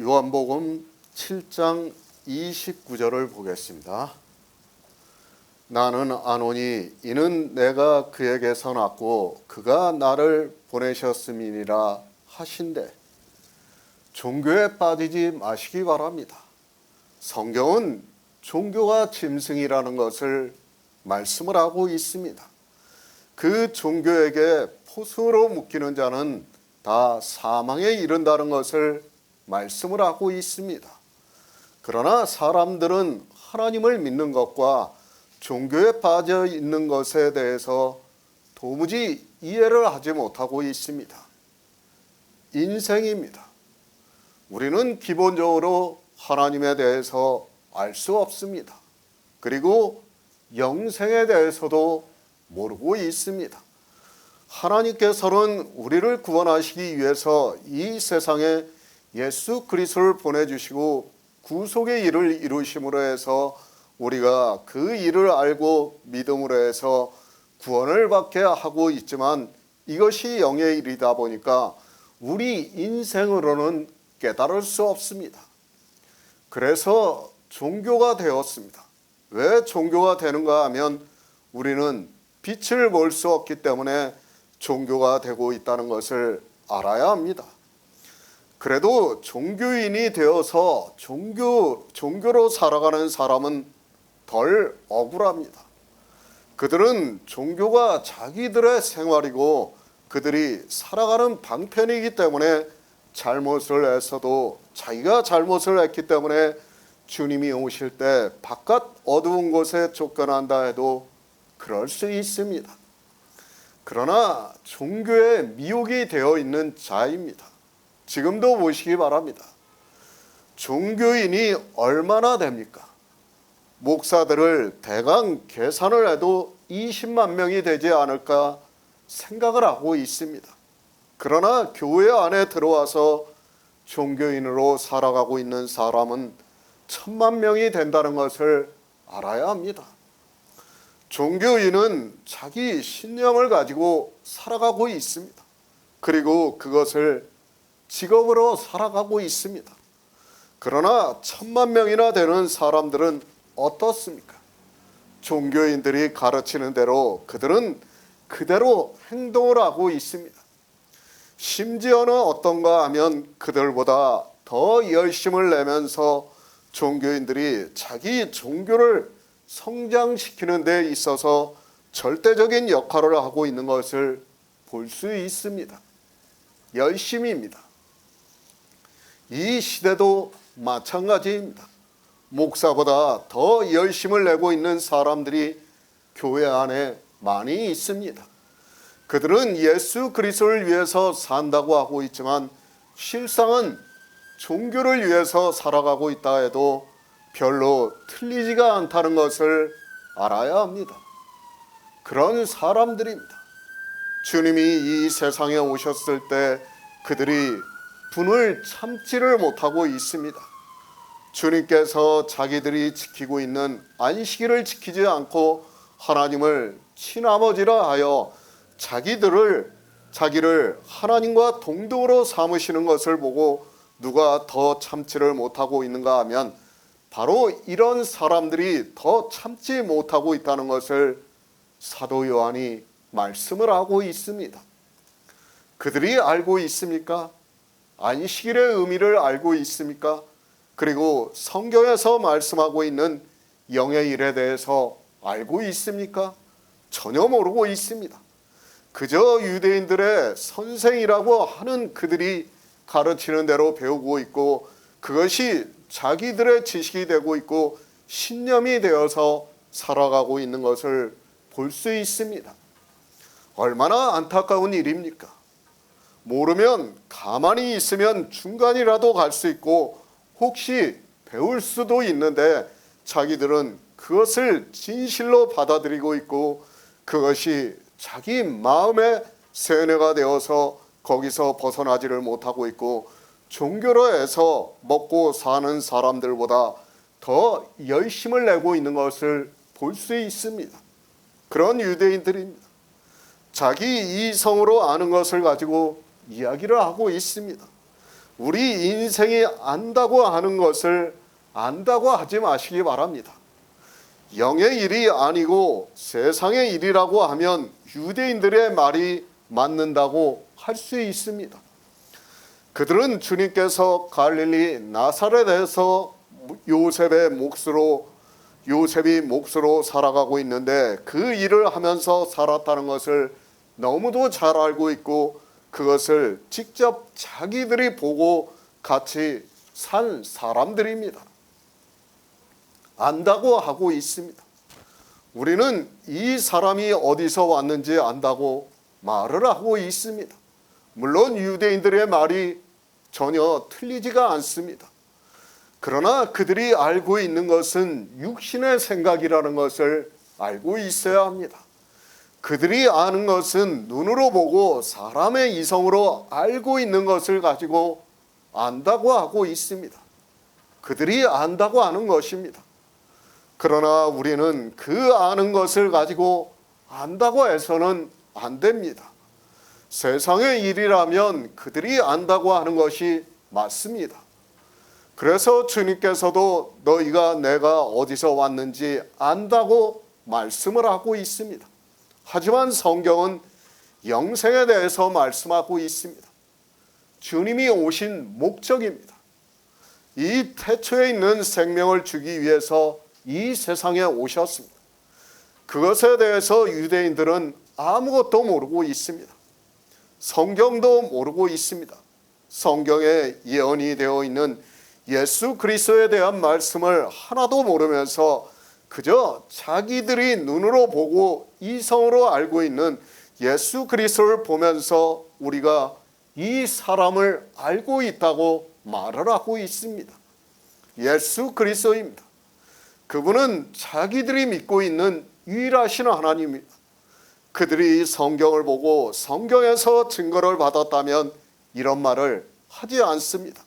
요한복음 7장 29절을 보겠습니다. 나는 아노니 이는 내가 그에게서 났고 그가 나를 보내셨음이니라 하신대. 종교에 빠지지 마시기 바랍니다. 성경은 종교가 짐승이라는 것을 말씀을 하고 있습니다. 그 종교에게 포수로 묶이는 자는 다 사망에 이른다는 것을 말씀을 하고 있습니다. 그러나 사람들은 하나님을 믿는 것과 종교에 빠져 있는 것에 대해서 도무지 이해를 하지 못하고 있습니다. 인생입니다. 우리는 기본적으로 하나님에 대해서 알 수 없습니다. 그리고 영생에 대해서도 모르고 있습니다. 하나님께서는 우리를 구원하시기 위해서 이 세상에 예수 그리스도를 보내주시고 구속의 일을 이루심으로 해서 우리가 그 일을 알고 믿음으로 해서 구원을 받게 하고 있지만 이것이 영의 일이다 보니까 우리 인생으로는 깨달을 수 없습니다. 그래서 종교가 되었습니다. 왜 종교가 되는가 하면 우리는 빛을 볼 수 없기 때문에 종교가 되고 있다는 것을 알아야 합니다. 그래도 종교인이 되어서 종교로 살아가는 사람은 덜 억울합니다. 그들은 종교가 자기들의 생활이고 그들이 살아가는 방편이기 때문에 잘못을 했어도 자기가 잘못을 했기 때문에 주님이 오실 때 바깥 어두운 곳에 쫓겨난다 해도 그럴 수 있습니다. 그러나 종교에 미혹이 되어 있는 자입니다. 지금도 보시기 바랍니다. 종교인이 얼마나 됩니까? 목사들을 대강 계산을 해도 20만 명이 되지 않을까 생각을 하고 있습니다. 그러나 교회 안에 들어와서 종교인으로 살아가고 있는 사람은 1000만 명이 된다는 것을 알아야 합니다. 종교인은 자기 신념을 가지고 살아가고 있습니다. 그리고 그것을 직업으로 살아가고 있습니다. 그러나 1000만 명이나 되는 사람들은 어떻습니까? 종교인들이 가르치는 대로 그들은 그대로 행동을 하고 있습니다. 심지어는 어떤가 하면 그들보다 더 열심을 내면서 종교인들이 자기 종교를 성장시키는 데 있어서 절대적인 역할을 하고 있는 것을 볼 수 있습니다. 열심입니다. 이 시대도 마찬가지입니다. 목사보다 더 열심을 내고 있는 사람들이 교회 안에 많이 있습니다. 그들은 예수 그리스도를 위해서 산다고 하고 있지만 실상은 종교를 위해서 살아가고 있다 해도 별로 틀리지가 않다는 것을 알아야 합니다. 그런 사람들입니다. 주님이 이 세상에 오셨을 때 그들이 분을 참지를 못하고 있습니다. 주님께서 자기들이 지키고 있는 안식일을 지키지 않고 하나님을 친아버지라 하여 자기를 하나님과 동등으로 삼으시는 것을 보고 누가 더 참지를 못하고 있는가 하면 바로 이런 사람들이 더 참지 못하고 있다는 것을 사도 요한이 말씀을 하고 있습니다. 그들이 알고 있습니까? 안식일의 의미를 알고 있습니까? 그리고 성경에서 말씀하고 있는 영의 일에 대해서 알고 있습니까? 전혀 모르고 있습니다. 그저 유대인들의 선생이라고 하는 그들이 가르치는 대로 배우고 있고 그것이 자기들의 지식이 되고 있고 신념이 되어서 살아가고 있는 것을 볼 수 있습니다. 얼마나 안타까운 일입니까? 모르면 가만히 있으면 중간이라도 갈 수 있고 혹시 배울 수도 있는데 자기들은 그것을 진실로 받아들이고 있고 그것이 자기 마음의 세뇌가 되어서 거기서 벗어나지를 못하고 있고 종교로 해서 먹고 사는 사람들보다 더 열심을 내고 있는 것을 볼 수 있습니다. 그런 유대인들입니다. 자기 이성으로 아는 것을 가지고 이야기를 하고 있습니다. 우리 인생이 안다고 하는 것을 안다고 하지 마시기 바랍니다. 영의 일이 아니고 세상의 일이라고 하면 유대인들의 말이 맞는다고 할 수 있습니다. 그들은 주님께서 갈릴리 나사렛에서 요셉이 몫으로 살아가고 있는데 그 일을 하면서 살았다는 것을 너무도 잘 알고 있고 그것을 직접 자기들이 보고 같이 산 사람들입니다. 안다고 하고 있습니다. 우리는 이 사람이 어디서 왔는지 안다고 말을 하고 있습니다. 물론 유대인들의 말이 전혀 틀리지가 않습니다. 그러나 그들이 알고 있는 것은 육신의 생각이라는 것을 알고 있어야 합니다. 그들이 아는 것은 눈으로 보고 사람의 이성으로 알고 있는 것을 가지고 안다고 하고 있습니다. 그들이 안다고 하는 것입니다. 그러나 우리는 그 아는 것을 가지고 안다고 해서는 안 됩니다. 세상의 일이라면 그들이 안다고 하는 것이 맞습니다. 그래서 주님께서도 너희가 내가 어디서 왔는지 안다고 말씀을 하고 있습니다. 하지만 성경은 영생에 대해서 말씀하고 있습니다. 주님이 오신 목적입니다. 이 태초에 있는 생명을 주기 위해서 이 세상에 오셨습니다. 그것에 대해서 유대인들은 아무것도 모르고 있습니다. 성경도 모르고 있습니다. 성경에 예언이 되어 있는 예수 그리스도에 대한 말씀을 하나도 모르면서 그저 자기들이 눈으로 보고 이성으로 알고 있는 예수 그리스도를 보면서 우리가 이 사람을 알고 있다고 말을 하고 있습니다. 예수 그리스도입니다. 그분은 자기들이 믿고 있는 유일하신 하나님입니다. 그들이 성경을 보고 성경에서 증거를 받았다면 이런 말을 하지 않습니다.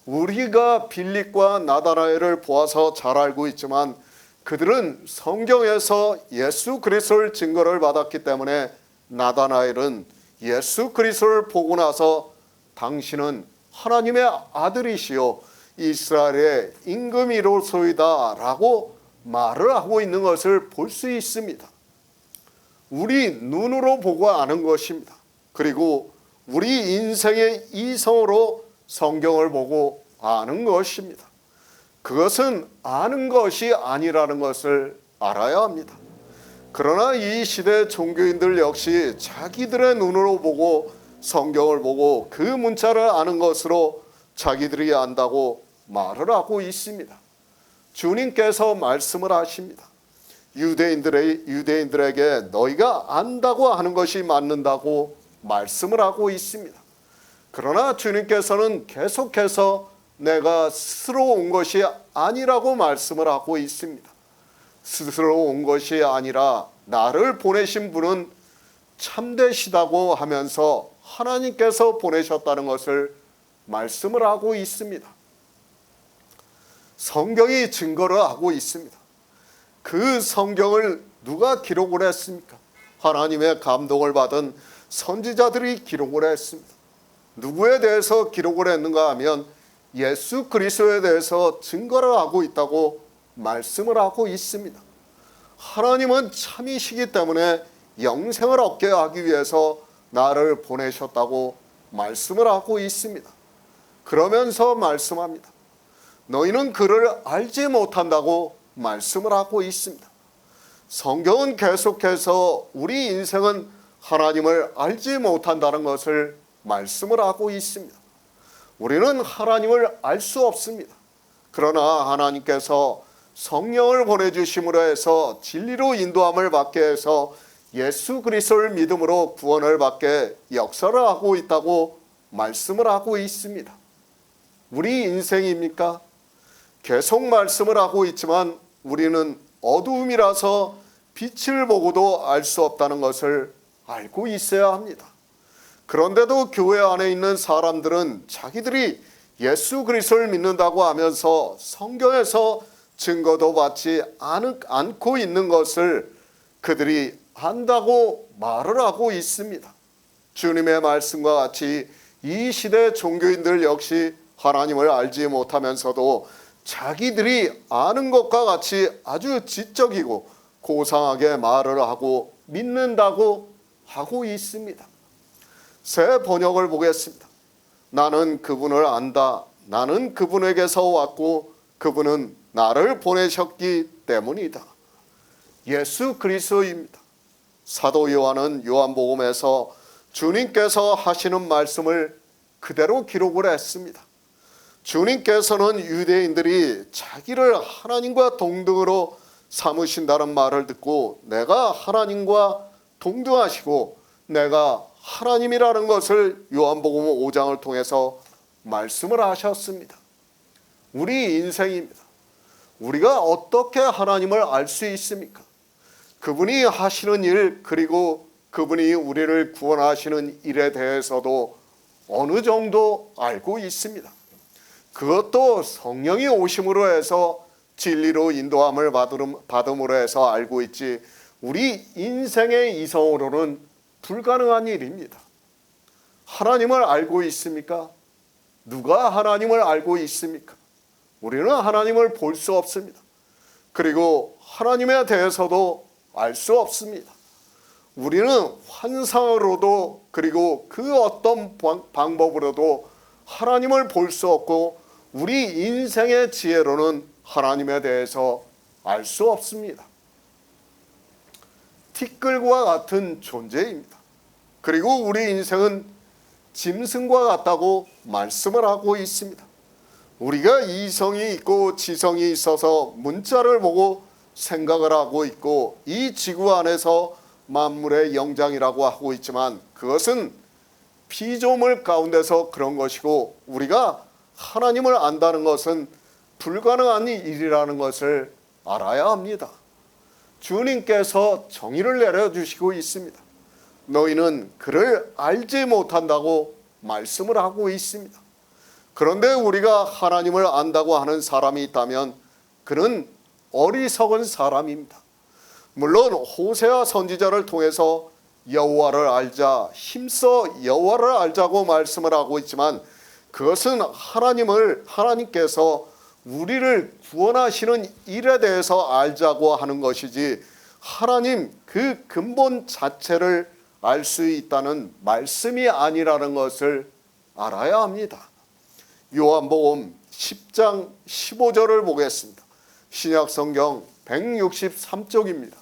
우리가 빌립과 나다나엘을 보아서 잘 알고 있지만 그들은 성경에서 예수 그리스도를 증거를 받았기 때문에 나다나엘은 예수 그리스도를 보고 나서 당신은 하나님의 아들이시요 이스라엘의 임금이로소이다 라고 말을 하고 있는 것을 볼 수 있습니다. 우리 눈으로 보고 아는 것입니다. 그리고 우리 인생의 이성으로 성경을 보고 아는 것입니다. 그것은 아는 것이 아니라는 것을 알아야 합니다. 그러나 이 시대 종교인들 역시 자기들의 눈으로 보고 성경을 보고 그 문자를 아는 것으로 자기들이 안다고 말을 하고 있습니다. 주님께서 말씀을 하십니다. 유대인들에게 너희가 안다고 하는 것이 맞는다고 말씀을 하고 있습니다. 그러나 주님께서는 계속해서 내가 스스로 온 것이 아니라고 말씀을 하고 있습니다. 스스로 온 것이 아니라 나를 보내신 분은 참되시다고 하면서 하나님께서 보내셨다는 것을 말씀을 하고 있습니다. 성경이 증거를 하고 있습니다. 그 성경을 누가 기록을 했습니까? 하나님의 감동을 받은 선지자들이 기록을 했습니다. 누구에 대해서 기록을 했는가 하면 예수 그리스도에 대해서 증거를 하고 있다고 말씀을 하고 있습니다. 하나님은 참이시기 때문에 영생을 얻게 하기 위해서 나를 보내셨다고 말씀을 하고 있습니다. 그러면서 말씀합니다. 너희는 그를 알지 못한다고 말씀을 하고 있습니다. 성경은 계속해서 우리 인생은 하나님을 알지 못한다는 것을 말씀을 하고 있습니다. 우리는 하나님을 알 수 없습니다. 그러나 하나님께서 성령을 보내주심으로 해서 진리로 인도함을 받게 해서 예수 그리스도를 믿음으로 구원을 받게 역사를 하고 있다고 말씀을 하고 있습니다. 우리 인생입니까? 계속 말씀을 하고 있지만 우리는 어두움이라서 빛을 보고도 알 수 없다는 것을 알고 있어야 합니다. 그런데도 교회 안에 있는 사람들은 자기들이 예수 그리스도를 믿는다고 하면서 성경에서 증거도 받지 않고 있는 것을 그들이 안다고 말을 하고 있습니다. 주님의 말씀과 같이 이 시대 종교인들 역시 하나님을 알지 못하면서도 자기들이 아는 것과 같이 아주 지적이고 고상하게 말을 하고 믿는다고 하고 있습니다. 새 번역을 보겠습니다. 나는 그분을 안다. 나는 그분에게서 왔고 그분은 나를 보내셨기 때문이다. 예수 그리스도입니다. 사도 요한은 요한복음에서 주님께서 하시는 말씀을 그대로 기록을 했습니다. 주님께서는 유대인들이 자기를 하나님과 동등으로 삼으신다는 말을 듣고 내가 하나님과 동등하시고 내가 하나님이라는 것을 요한복음 5장을 통해서 말씀을 하셨습니다. 우리 인생입니다. 우리가 어떻게 하나님을 알 수 있습니까? 그분이 하시는 일, 그리고 그분이 우리를 구원하시는 일에 대해서도 어느 정도 알고 있습니다. 그것도 성령이 오심으로 해서 진리로 인도함을 받음으로 해서 알고 있지, 우리 인생의 이성으로는 불가능한 일입니다. 하나님을 알고 있습니까? 누가 하나님을 알고 있습니까? 우리는 하나님을 볼 수 없습니다. 그리고 하나님에 대해서도 알 수 없습니다. 우리는 환상으로도 그리고 그 어떤 방법으로도 하나님을 볼 수 없고 우리 인생의 지혜로는 하나님에 대해서 알 수 없습니다. 티끌과 같은 존재입니다. 그리고 우리 인생은 짐승과 같다고 말씀을 하고 있습니다. 우리가 이성이 있고 지성이 있어서 문자를 보고 생각을 하고 있고 이 지구 안에서 만물의 영장이라고 하고 있지만 그것은 피조물 가운데서 그런 것이고 우리가 하나님을 안다는 것은 불가능한 일이라는 것을 알아야 합니다. 주님께서 정의를 내려주시고 있습니다. 너희는 그를 알지 못한다고 말씀을 하고 있습니다. 그런데 우리가 하나님을 안다고 하는 사람이 있다면 그는 어리석은 사람입니다. 물론 호세아 선지자를 통해서 여호와를 알자, 힘써 여호와를 알자고 말씀을 하고 있지만 그것은 하나님께서 우리를 구원하시는 일에 대해서 알자고 하는 것이지 하나님 그 근본 자체를 알 수 있다는 말씀이 아니라는 것을 알아야 합니다. 요한복음 10장 15절을 보겠습니다. 신약성경 163쪽입니다.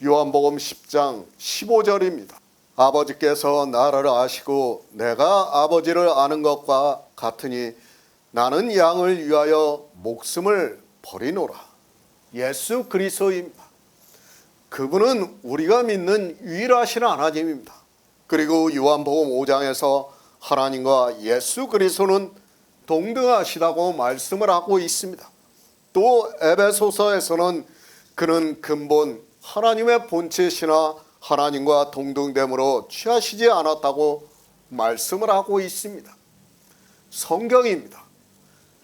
요한복음 10장 15절입니다. 아버지께서 나를 아시고 내가 아버지를 아는 것과 같으니 나는 양을 위하여 목숨을 버리노라. 예수 그리스도입니다. 그분은 우리가 믿는 유일하신 하나님입니다. 그리고 요한복음 5장에서 하나님과 예수 그리스도는 동등하시다고 말씀을 하고 있습니다. 또 에베소서에서는 그는 근본 하나님의 본체시나 하나님과 동등됨으로 취하시지 않았다고 말씀을 하고 있습니다. 성경입니다.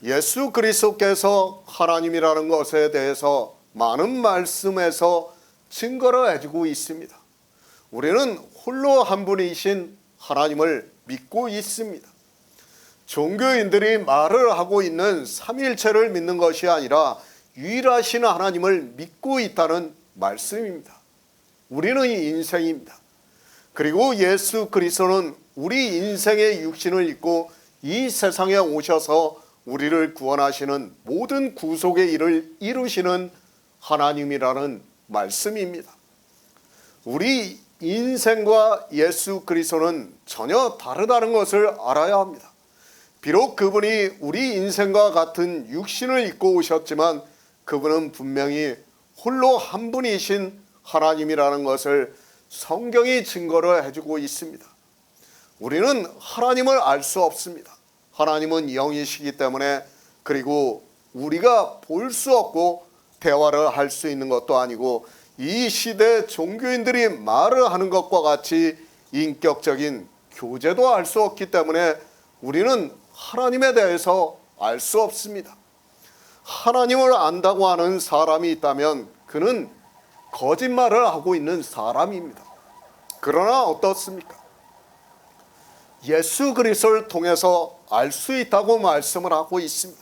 예수 그리스도께서 하나님이라는 것에 대해서 많은 말씀에서 증거를 해주고 있습니다. 우리는 홀로 한 분이신 하나님을 믿고 있습니다. 종교인들이 말을 하고 있는 삼위일체를 믿는 것이 아니라 유일하신 하나님을 믿고 있다는 말씀입니다. 우리는 인생입니다. 그리고 예수 그리스도는 우리 인생의 육신을 입고 이 세상에 오셔서 우리를 구원하시는 모든 구속의 일을 이루시는 하나님이라는 말씀입니다. 우리 인생과 예수 그리스도는 전혀 다르다는 것을 알아야 합니다. 비록 그분이 우리 인생과 같은 육신을 입고 오셨지만 그분은 분명히 홀로 한 분이신 하나님이라는 것을 성경이 증거를 해주고 있습니다. 우리는 하나님을 알 수 없습니다. 하나님은 영이시기 때문에, 그리고 우리가 볼 수 없고 대화를 할 수 있는 것도 아니고 이 시대 종교인들이 말을 하는 것과 같이 인격적인 교제도 알 수 없기 때문에 우리는 하나님에 대해서 알 수 없습니다. 하나님을 안다고 하는 사람이 있다면 그는 거짓말을 하고 있는 사람입니다. 그러나 어떻습니까? 예수 그리스도를 통해서 알 수 있다고 말씀을 하고 있습니다.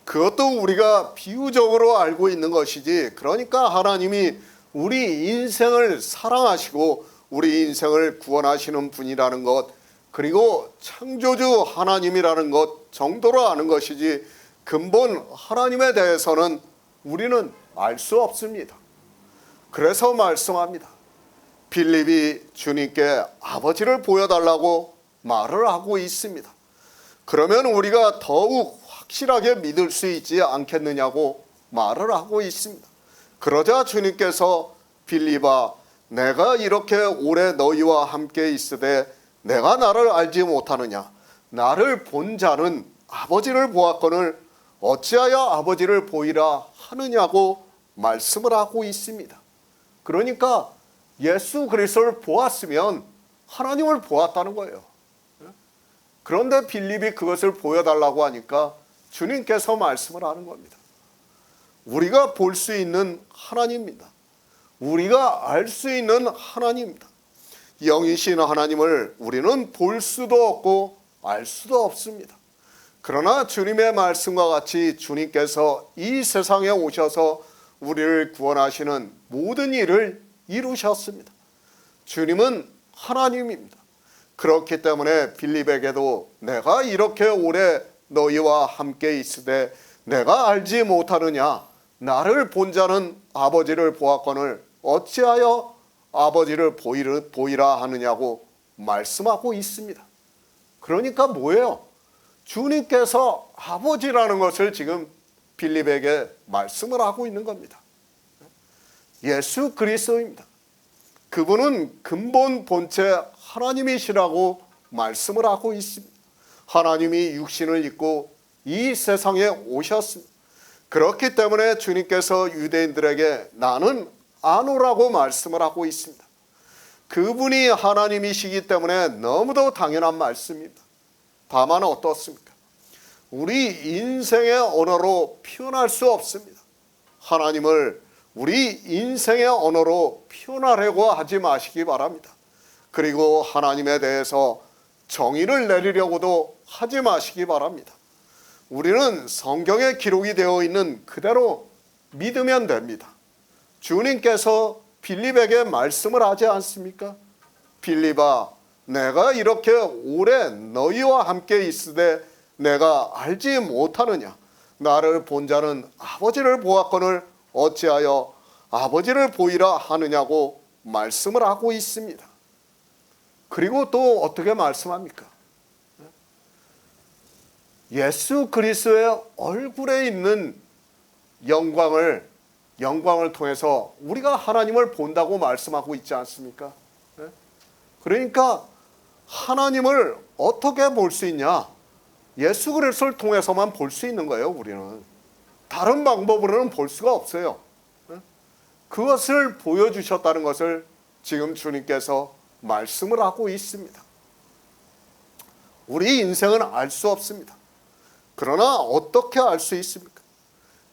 그것도 우리가 비유적으로 알고 있는 것이지, 그러니까 하나님이 우리 인생을 사랑하시고 우리 인생을 구원하시는 분이라는 것, 그리고 창조주 하나님이라는 것 정도로 아는 것이지, 근본 하나님에 대해서는 우리는 알 수 없습니다. 그래서 말씀합니다. 빌립이 주님께 아버지를 보여달라고 말을 하고 있습니다. 그러면 우리가 더욱 확실하게 믿을 수 있지 않겠느냐고 말을 하고 있습니다. 그러자 주님께서 빌립아, 내가 이렇게 오래 너희와 함께 있으되 내가 나를 알지 못하느냐? 나를 본 자는 아버지를 보았거늘 어찌하여 아버지를 보이라 하느냐고 말씀을 하고 있습니다. 그러니까 예수 그리스도를 보았으면 하나님을 보았다는 거예요. 그런데 빌립이 그것을 보여달라고 하니까 주님께서 말씀을 하는 겁니다. 우리가 볼 수 있는 하나님입니다. 우리가 알 수 있는 하나님입니다. 영이신 하나님을 우리는 볼 수도 없고 알 수도 없습니다. 그러나 주님의 말씀과 같이 주님께서 이 세상에 오셔서 우리를 구원하시는 모든 일을 이루셨습니다. 주님은 하나님입니다. 그렇기 때문에 빌립에게도 내가 이렇게 오래 너희와 함께 있으되 내가 알지 못하느냐? 나를 본 자는 아버지를 보았거늘 어찌하여 아버지를 보이라 하느냐고 말씀하고 있습니다. 그러니까 뭐예요? 주님께서 아버지라는 것을 지금 빌립에게 말씀을 하고 있는 겁니다. 예수 그리스도입니다. 그분은 근본 본체 하나님이시라고 말씀을 하고 있습니다. 하나님이 육신을 입고 이 세상에 오셨습니다. 그렇기 때문에 주님께서 유대인들에게 나는 아노라고 말씀을 하고 있습니다. 그분이 하나님이시기 때문에 너무도 당연한 말씀입니다. 다만 어떻습니까? 우리 인생의 언어로 표현할 수 없습니다. 하나님을 우리 인생의 언어로 표현하려고 하지 마시기 바랍니다. 그리고 하나님에 대해서 정의를 내리려고도 하지 마시기 바랍니다. 우리는 성경에 기록이 되어 있는 그대로 믿으면 됩니다. 주님께서 빌립에게 말씀을 하지 않습니까? 빌립아, 내가 이렇게 오래 너희와 함께 있으되 내가 알지 못하느냐? 나를 본 자는 아버지를 보았거늘 어찌하여 아버지를 보이라 하느냐고 말씀을 하고 있습니다. 그리고 또 어떻게 말씀합니까? 예수 그리스도의 얼굴에 있는 영광을 통해서 우리가 하나님을 본다고 말씀하고 있지 않습니까? 그러니까 하나님을 어떻게 볼 수 있냐? 예수 그리스도를 통해서만 볼 수 있는 거예요. 우리는 다른 방법으로는 볼 수가 없어요. 그것을 보여주셨다는 것을 지금 주님께서 말씀을 하고 있습니다. 우리 인생은 알 수 없습니다. 그러나 어떻게 알 수 있습니까?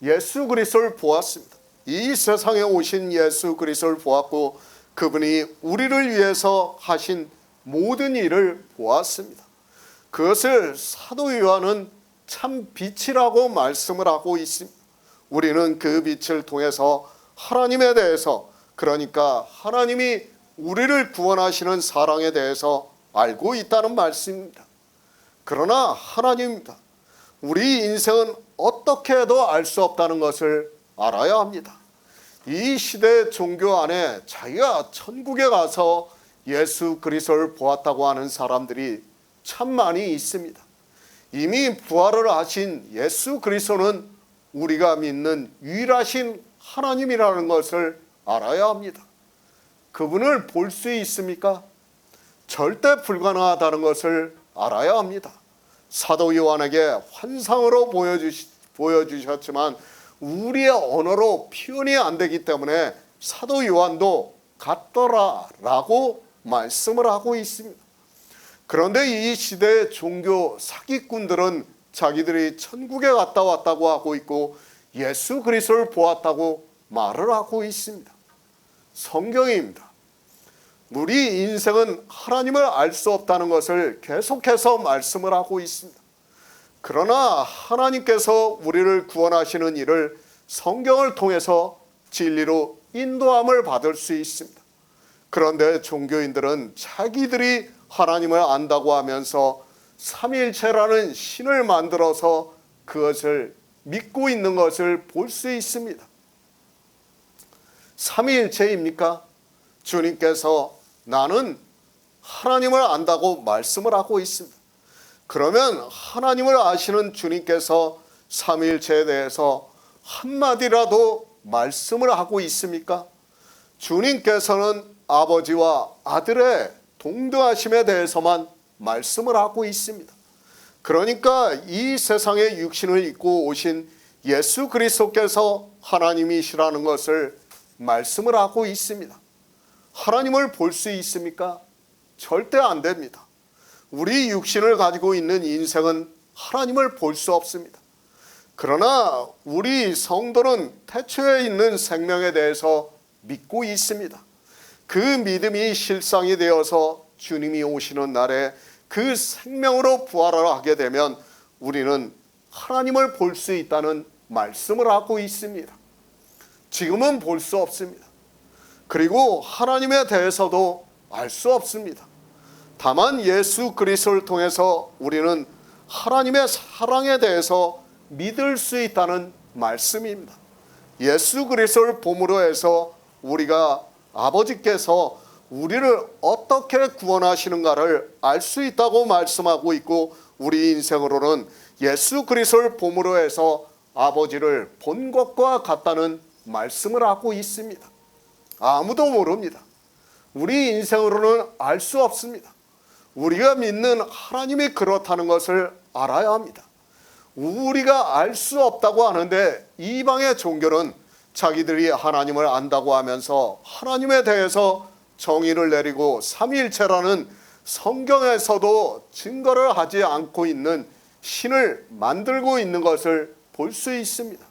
예수 그리스도를 보았습니다. 이 세상에 오신 예수 그리스도를 보았고 그분이 우리를 위해서 하신 모든 일을 보았습니다. 그것을 사도 요한은 참 빛이라고 말씀을 하고 있습니다. 우리는 그 빛을 통해서 하나님에 대해서, 그러니까 하나님이 우리를 구원하시는 사랑에 대해서 알고 있다는 말씀입니다. 그러나 하나님입니다. 우리 인생은 어떻게 해도 알 수 없다는 것을 알아야 합니다. 이 시대 종교 안에 자기가 천국에 가서 예수 그리스도를 보았다고 하는 사람들이 참 많이 있습니다. 이미 부활을 하신 예수 그리스도는 우리가 믿는 유일하신 하나님이라는 것을 알아야 합니다. 그분을 볼 수 있습니까? 절대 불가능하다는 것을 알아야 합니다. 사도 요한에게 환상으로 보여주셨지만 우리의 언어로 표현이 안 되기 때문에 사도 요한도 같더라라고 말씀을 하고 있습니다. 그런데 이 시대의 종교 사기꾼들은 자기들이 천국에 갔다 왔다고 하고 있고 예수 그리스도를 보았다고 말을 하고 있습니다. 성경입니다. 우리 인생은 하나님을 알 수 없다는 것을 계속해서 말씀을 하고 있습니다. 그러나 하나님께서 우리를 구원하시는 일을 성경을 통해서 진리로 인도함을 받을 수 있습니다. 그런데 종교인들은 자기들이 하나님을 안다고 하면서 삼위일체라는 신을 만들어서 그것을 믿고 있는 것을 볼 수 있습니다. 삼위일체입니까? 주님께서 나는 하나님을 안다고 말씀을 하고 있습니다. 그러면 하나님을 아시는 주님께서 삼위일체에 대해서 한마디라도 말씀을 하고 있습니까? 주님께서는 아버지와 아들의 동등하심에 대해서만 말씀을 하고 있습니다. 그러니까 이 세상에 육신을 입고 오신 예수 그리스도께서 하나님이시라는 것을 말씀을 하고 있습니다. 하나님을 볼 수 있습니까? 절대 안 됩니다. 우리 육신을 가지고 있는 인생은 하나님을 볼 수 없습니다. 그러나 우리 성도는 태초에 있는 생명에 대해서 믿고 있습니다. 그 믿음이 실상이 되어서 주님이 오시는 날에 그 생명으로 부활을 하게 되면 우리는 하나님을 볼 수 있다는 말씀을 하고 있습니다. 지금은 볼 수 없습니다. 그리고 하나님에 대해서도 알 수 없습니다. 다만 예수 그리스도를 통해서 우리는 하나님의 사랑에 대해서 믿을 수 있다는 말씀입니다. 예수 그리스도를 봄으로 해서 우리가 아버지께서 우리를 어떻게 구원하시는가를 알 수 있다고 말씀하고 있고, 우리 인생으로는 예수 그리스도를 봄으로 해서 아버지를 본 것과 같다는 말씀을 하고 있습니다. 아무도 모릅니다. 우리 인생으로는 알 수 없습니다. 우리가 믿는 하나님이 그렇다는 것을 알아야 합니다. 우리가 알 수 없다고 하는데 이방의 종교는 자기들이 하나님을 안다고 하면서 하나님에 대해서 정의를 내리고 삼위일체라는 성경에서도 증거를 하지 않고 있는 신을 만들고 있는 것을 볼 수 있습니다.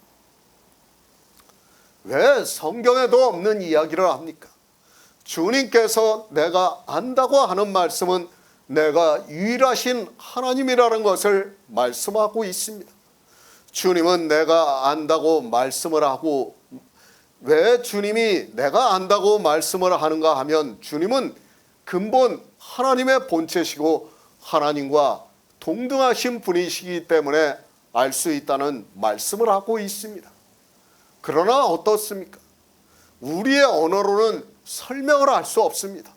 왜 성경에도 없는 이야기를 합니까? 주님께서 내가 안다고 하는 말씀은 내가 유일하신 하나님이라는 것을 말씀하고 있습니다. 주님은 내가 안다고 말씀을 하고, 왜 주님이 내가 안다고 말씀을 하는가 하면 주님은 근본 하나님의 본체시고 하나님과 동등하신 분이시기 때문에 알 수 있다는 말씀을 하고 있습니다. 그러나 어떻습니까? 우리의 언어로는 설명을 할 수 없습니다.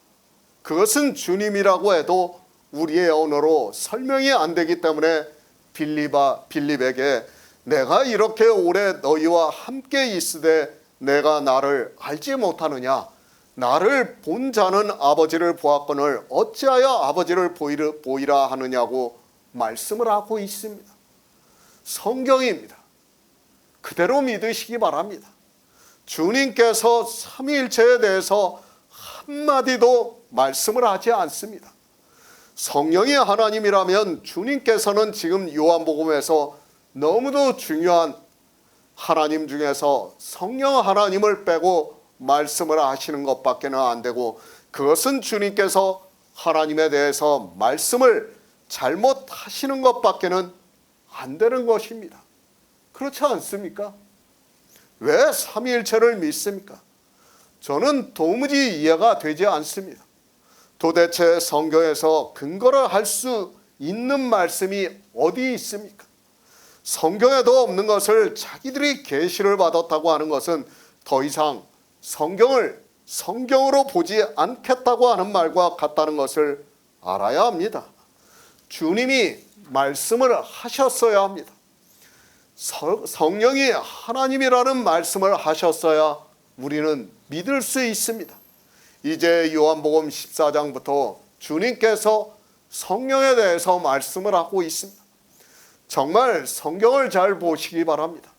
그것은 주님이라고 해도 우리의 언어로 설명이 안 되기 때문에 빌립에게 내가 이렇게 오래 너희와 함께 있으되 내가 나를 알지 못하느냐? 나를 본 자는 아버지를 보았거늘 어찌하여 아버지를 보이라 하느냐고 말씀을 하고 있습니다. 성경입니다. 그대로 믿으시기 바랍니다. 주님께서 삼위일체에 대해서 한마디도 말씀을 하지 않습니다. 성령이 하나님이라면 주님께서는 지금 요한복음에서 너무도 중요한 하나님 중에서 성령 하나님을 빼고 말씀을 하시는 것밖에는 안 되고, 그것은 주님께서 하나님에 대해서 말씀을 잘못하시는 것밖에는 안 되는 것입니다. 그렇지 않습니까? 왜 삼위일체를 믿습니까? 저는 도무지 이해가 되지 않습니다. 도대체 성경에서 근거를 할 수 있는 말씀이 어디 있습니까? 성경에도 없는 것을 자기들이 계시를 받았다고 하는 것은 더 이상 성경을 성경으로 보지 않겠다고 하는 말과 같다는 것을 알아야 합니다. 주님이 말씀을 하셨어야 합니다. 성령이 하나님이라는 말씀을 하셨어야 우리는 믿을 수 있습니다. 이제 요한복음 14장부터 주님께서 성령에 대해서 말씀을 하고 있습니다. 정말 성경을 잘 보시기 바랍니다.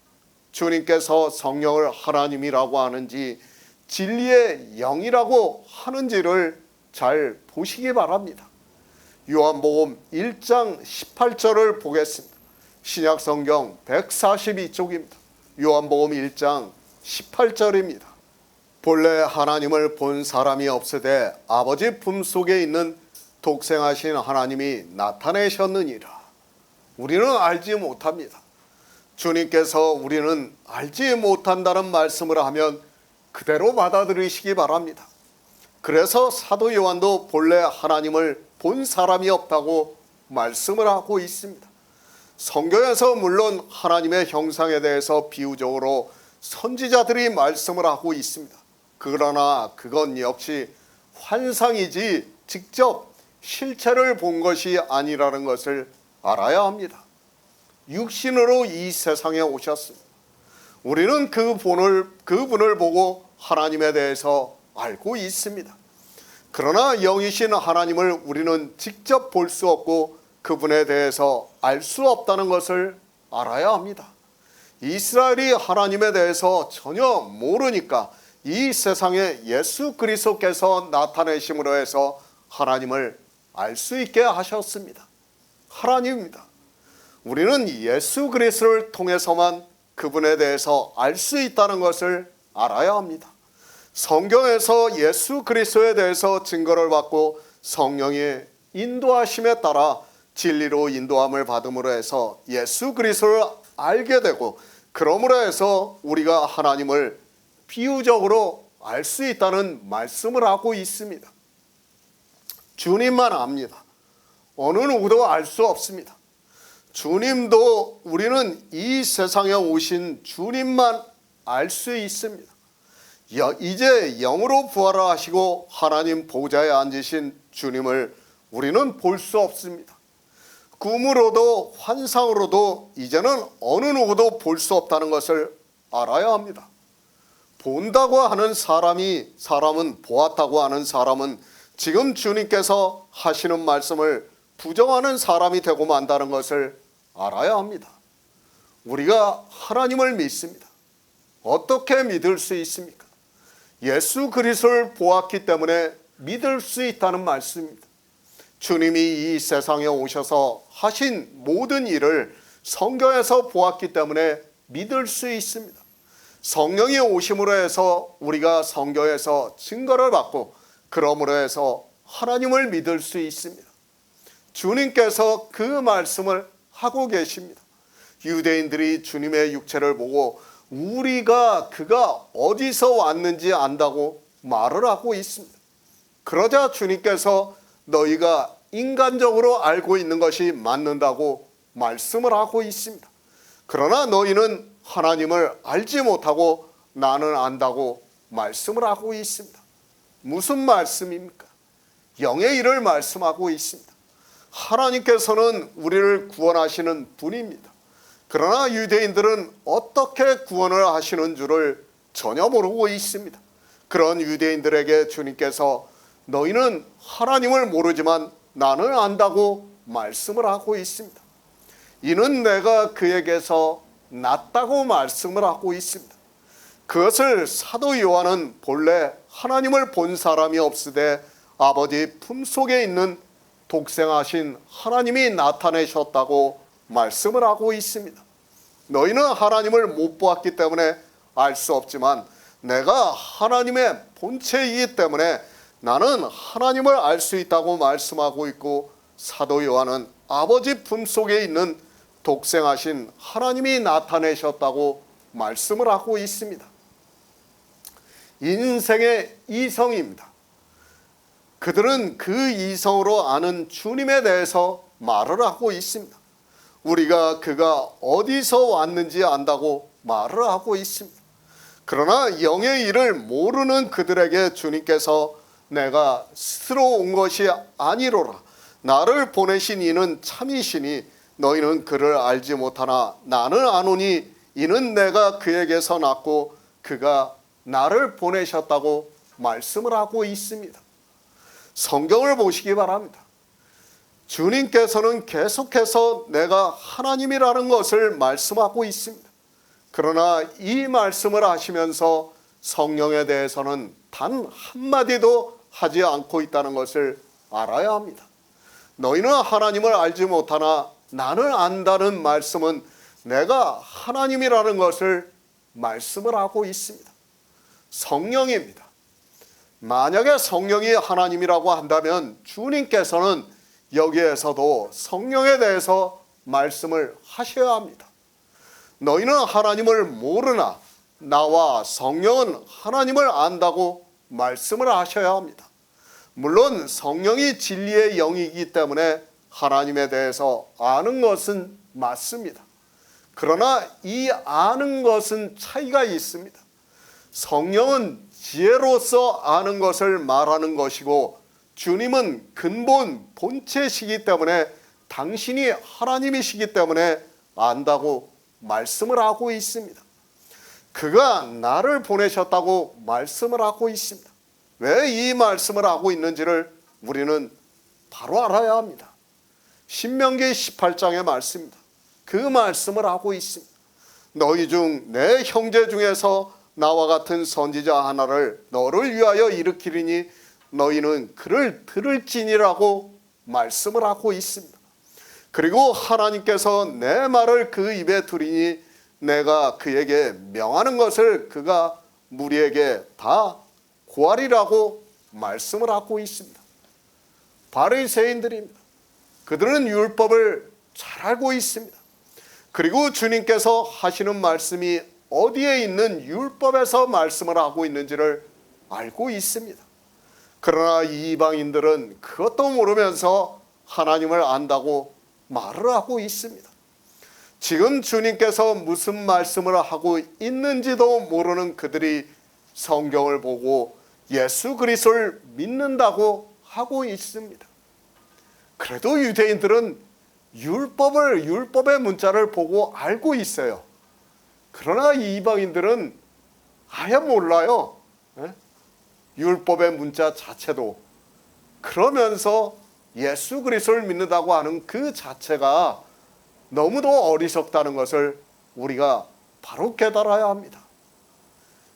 주님께서 성령을 하나님이라고 하는지 진리의 영이라고 하는지를 잘 보시기 바랍니다. 요한복음 1장 18절을 보겠습니다. 신약성경 142쪽입니다. 요한복음 1장 18절입니다. 본래 하나님을 본 사람이 없으되 아버지 품속에 있는 독생하신 하나님이 나타내셨느니라. 우리는 알지 못합니다. 주님께서 우리는 알지 못한다는 말씀을 하면 그대로 받아들이시기 바랍니다. 그래서 사도 요한도 본래 하나님을 본 사람이 없다고 말씀을 하고 있습니다. 성경에서 물론 하나님의 형상에 대해서 비유적으로 선지자들이 말씀을 하고 있습니다. 그러나 그건 역시 환상이지 직접 실체를 본 것이 아니라는 것을 알아야 합니다. 육신으로 이 세상에 오셨습니다. 우리는 그분을 보고 하나님에 대해서 알고 있습니다. 그러나 영이신 하나님을 우리는 직접 볼 수 없고 그분에 대해서 알 수 없다는 것을 알아야 합니다. 이스라엘이 하나님에 대해서 전혀 모르니까 이 세상에 예수 그리스도께서 나타내심으로 해서 하나님을 알 수 있게 하셨습니다. 하나님입니다. 우리는 예수 그리스도를 통해서만 그분에 대해서 알 수 있다는 것을 알아야 합니다. 성경에서 예수 그리스도에 대해서 증거를 받고 성령의 인도하심에 따라 진리로 인도함을 받음으로 해서 예수 그리스도를 알게 되고, 그러므로 해서 우리가 하나님을 비유적으로 알 수 있다는 말씀을 하고 있습니다. 주님만 압니다. 어느 누구도 알 수 없습니다. 주님도 우리는 이 세상에 오신 주님만 알 수 있습니다. 이제 영으로 부활하시고 하나님 보좌에 앉으신 주님을 우리는 볼 수 없습니다. 꿈으로도 환상으로도 이제는 어느 누구도 볼 수 없다는 것을 알아야 합니다. 본다고 하는 사람은 보았다고 하는 사람은 지금 주님께서 하시는 말씀을 부정하는 사람이 되고 만다는 것을 알아야 합니다. 우리가 하나님을 믿습니다. 어떻게 믿을 수 있습니까? 예수 그리스도를 보았기 때문에 믿을 수 있다는 말씀입니다. 주님이 이 세상에 오셔서 하신 모든 일을 성경에서 보았기 때문에 믿을 수 있습니다. 성령이 오심으로 해서 우리가 성경에서 증거를 받고 그러므로 해서 하나님을 믿을 수 있습니다. 주님께서 그 말씀을 하고 계십니다. 유대인들이 주님의 육체를 보고 그가 어디서 왔는지 안다고 말을 하고 있습니다. 그러자 주님께서 너희가 인간적으로 알고 있는 것이 맞는다고 말씀을 하고 있습니다. 그러나 너희는 하나님을 알지 못하고 나는 안다고 말씀을 하고 있습니다. 무슨 말씀입니까? 영의 일을 말씀하고 있습니다. 하나님께서는 우리를 구원하시는 분입니다. 그러나 유대인들은 어떻게 구원을 하시는 줄을 전혀 모르고 있습니다. 그런 유대인들에게 주님께서 너희는 하나님을 모르지만 나는 안다고 말씀을 하고 있습니다. 이는 내가 그에게서 낫다고 말씀을 하고 있습니다. 그것을 사도 요한은 본래 하나님을 본 사람이 없으되 아버지 품속에 있는 독생하신 하나님이 나타내셨다고 말씀을 하고 있습니다. 너희는 하나님을 못 보았기 때문에 알 수 없지만 내가 하나님의 본체이기 때문에 나는 하나님을 알 수 있다고 말씀하고 있고, 사도 요한은 아버지 품속에 있는 독생하신 하나님이 나타내셨다고 말씀을 하고 있습니다. 인생의 이성입니다. 그들은 그 이성으로 아는 주님에 대해서 말을 하고 있습니다. 우리가 그가 어디서 왔는지 안다고 말을 하고 있습니다. 그러나 영의 일을 모르는 그들에게 주님께서 내가 스스로 온 것이 아니로라. 나를 보내신 이는 참이시니 너희는 그를 알지 못하나 나는 아노니 이는 내가 그에게서 났고 그가 나를 보내셨다고 말씀을 하고 있습니다. 성경을 보시기 바랍니다. 주님께서는 계속해서 내가 하나님이라는 것을 말씀하고 있습니다. 그러나 이 말씀을 하시면서 성령에 대해서는 단 한마디도 하지 않고 있다는 것을 알아야 합니다. 너희는 하나님을 알지 못하나 나는 안다는 말씀은 내가 하나님이라는 것을 말씀을 하고 있습니다. 성령입니다. 만약에 성령이 하나님이라고 한다면 주님께서는 여기에서도 성령에 대해서 말씀을 하셔야 합니다. 너희는 하나님을 모르나 나와 성령은 하나님을 안다고 말씀을 하셔야 합니다. 물론 성령이 진리의 영이기 때문에 하나님에 대해서 아는 것은 맞습니다. 그러나 이 아는 것은 차이가 있습니다. 성령은 지혜로서 아는 것을 말하는 것이고 주님은 근본 본체시기 때문에 당신이 하나님이시기 때문에 안다고 말씀을 하고 있습니다. 그가 나를 보내셨다고 말씀을 하고 있습니다. 왜 이 말씀을 하고 있는지를 우리는 바로 알아야 합니다. 신명기 18장의 말씀입니다. 그 말씀을 하고 있습니다. 너희 중 내 형제 중에서 나와 같은 선지자 하나를 너를 위하여 일으키리니 너희는 그를 들을지니라고 말씀을 하고 있습니다. 그리고 하나님께서 내 말을 그 입에 두리니 내가 그에게 명하는 것을 그가 무리에게 다 고하리라고 말씀을 하고 있습니다. 바리새인들입니다. 그들은 율법을 잘 알고 있습니다. 그리고 주님께서 하시는 말씀이 어디에 있는 율법에서 말씀을 하고 있는지를 알고 있습니다. 그러나 이방인들은 그것도 모르면서 하나님을 안다고 말을 하고 있습니다. 지금 주님께서 무슨 말씀을 하고 있는지도 모르는 그들이 성경을 보고 예수 그리스도를 믿는다고 하고 있습니다. 그래도 유대인들은 율법의 문자를 보고 알고 있어요. 그러나 이방인들은 아예 몰라요. 율법의 문자 자체도. 그러면서 예수 그리스도를 믿는다고 하는 그 자체가 너무도 어리석다는 것을 우리가 바로 깨달아야 합니다.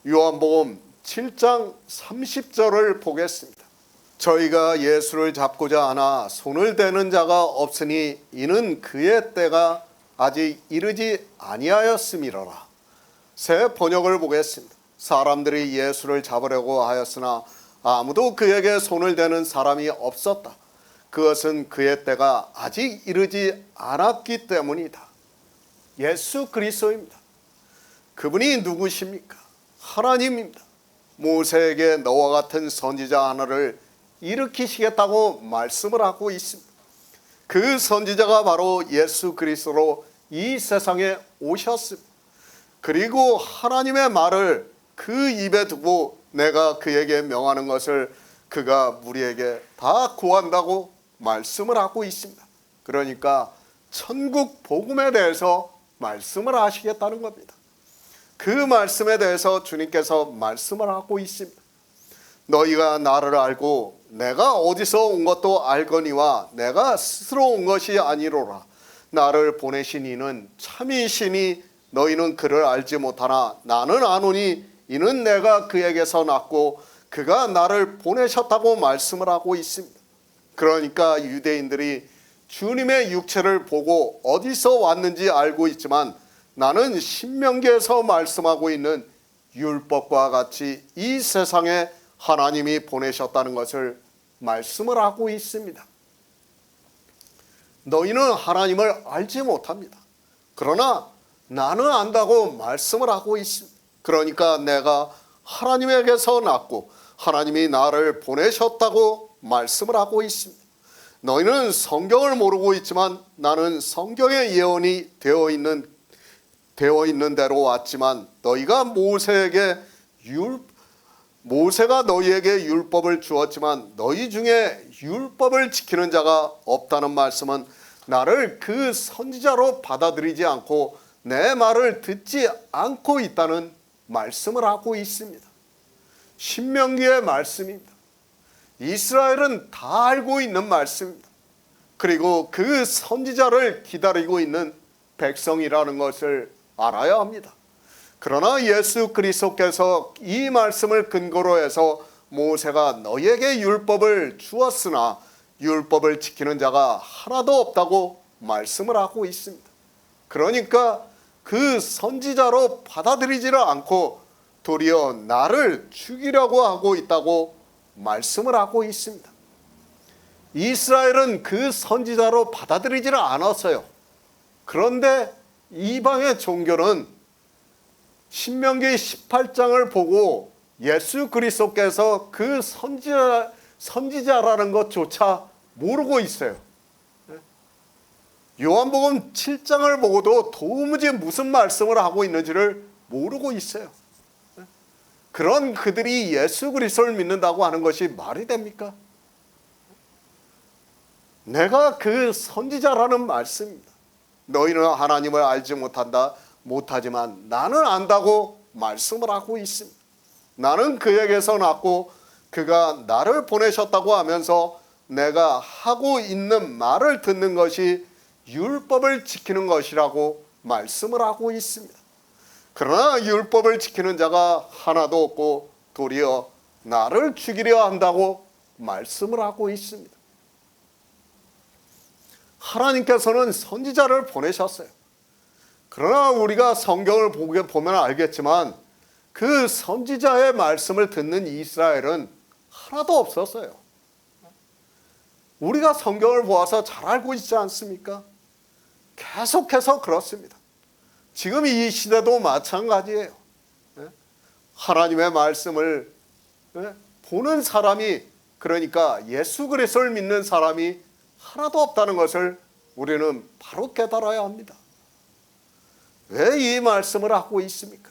요한복음 7장 30절을 보겠습니다. 저희가 예수를 잡고자 하나 손을 대는 자가 없으니 이는 그의 때가 아직 이르지 아니하였음이로라. 새 번역을 보겠습니다. 사람들이 예수를 잡으려고 하였으나 아무도 그에게 손을 대는 사람이 없었다. 그것은 그의 때가 아직 이르지 않았기 때문이다. 예수 그리스도입니다. 그분이 누구십니까? 하나님입니다. 모세에게 너와 같은 선지자 하나를 일으키시겠다고 말씀을 하고 있습니다. 그 선지자가 바로 예수 그리스도로 이 세상에 오셨습니다. 그리고 하나님의 말을 그 입에 두고 내가 그에게 명하는 것을 그가 무리에게 다 고한다고 말씀을 하고 있습니다. 그러니까 천국 복음에 대해서 말씀을 하시겠다는 겁니다. 그 말씀에 대해서 주님께서 말씀을 하고 있습니다. 너희가 나를 알고 내가 어디서 온 것도 알거니와 내가 스스로 온 것이 아니로라. 나를 보내신 이는 참이시니 너희는 그를 알지 못하나 나는 아노니 이는 내가 그에게서 났고 그가 나를 보내셨다고 말씀을 하고 있습니다. 그러니까 유대인들이 주님의 육체를 보고 어디서 왔는지 알고 있지만 나는 신명기에서 말씀하고 있는 율법과 같이 이 세상에 하나님이 보내셨다는 것을 말씀을 하고 있습니다. 너희는 하나님을 알지 못합니다. 그러나 나는 안다고 말씀을 하고 있습니다. 그러니까 내가 하나님에게서 났고 하나님이 나를 보내셨다고 말씀을 하고 있습니다. 너희는 성경을 모르고 있지만 나는 성경의 예언이 되어 있는 대로 왔지만 너희가 모세가 너희에게 율법을 주었지만 너희 중에 율법을 지키는 자가 없다는 말씀은 나를 그 선지자로 받아들이지 않고 내 말을 듣지 않고 있다는 말씀을 하고 있습니다. 신명기의 말씀입니다. 이스라엘은 다 알고 있는 말씀입니다. 그리고 그 선지자를 기다리고 있는 백성이라는 것을 알아야 합니다. 그러나 예수 그리스도께서 이 말씀을 근거로 해서 모세가 너희에게 율법을 주었으나 율법을 지키는 자가 하나도 없다고 말씀을 하고 있습니다. 그러니까 그 선지자로 받아들이지를 않고 도리어 나를 죽이려고 하고 있다고 말씀을 하고 있습니다. 이스라엘은 그 선지자로 받아들이지를 않았어요. 그런데 이방의 종교는 신명기 18장을 보고 예수 그리스도께서 그 선지자라는 것조차 모르고 있어요. 요한복음 7장을 보고도 도무지 무슨 말씀을 하고 있는지를 모르고 있어요. 그런 그들이 예수 그리스도를 믿는다고 하는 것이 말이 됩니까? 내가 그 선지자라는 말씀입니다. 너희는 하나님을 알지 못하지만 나는 안다고 말씀을 하고 있습니다. 나는 그에게서 났고 그가 나를 보내셨다고 하면서 내가 하고 있는 말을 듣는 것이 율법을 지키는 것이라고 말씀을 하고 있습니다. 그러나 율법을 지키는 자가 하나도 없고 도리어 나를 죽이려 한다고 말씀을 하고 있습니다. 하나님께서는 선지자를 보내셨어요. 그러나 우리가 성경을 보면 알겠지만 그 선지자의 말씀을 듣는 이스라엘은 하나도 없었어요. 우리가 성경을 보아서 잘 알고 있지 않습니까? 계속해서 그렇습니다. 지금 이 시대도 마찬가지예요. 하나님의 말씀을 보는 사람이, 그러니까 예수 그리스도를 믿는 사람이 하나도 없다는 것을 우리는 바로 깨달아야 합니다. 왜 이 말씀을 하고 있습니까?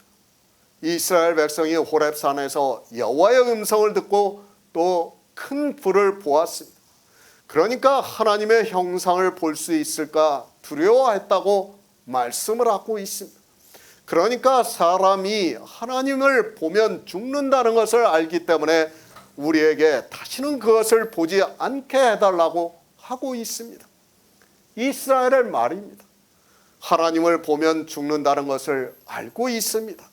이스라엘 백성이 호렙산에서 여호와의 음성을 듣고 또 큰 불을 보았습니다. 그러니까 하나님의 형상을 볼 수 있을까 두려워했다고 말씀을 하고 있습니다. 그러니까 사람이 하나님을 보면 죽는다는 것을 알기 때문에 우리에게 다시는 그것을 보지 않게 해달라고 하고 있습니다. 이스라엘의 말입니다. 하나님을 보면 죽는다는 것을 알고 있습니다.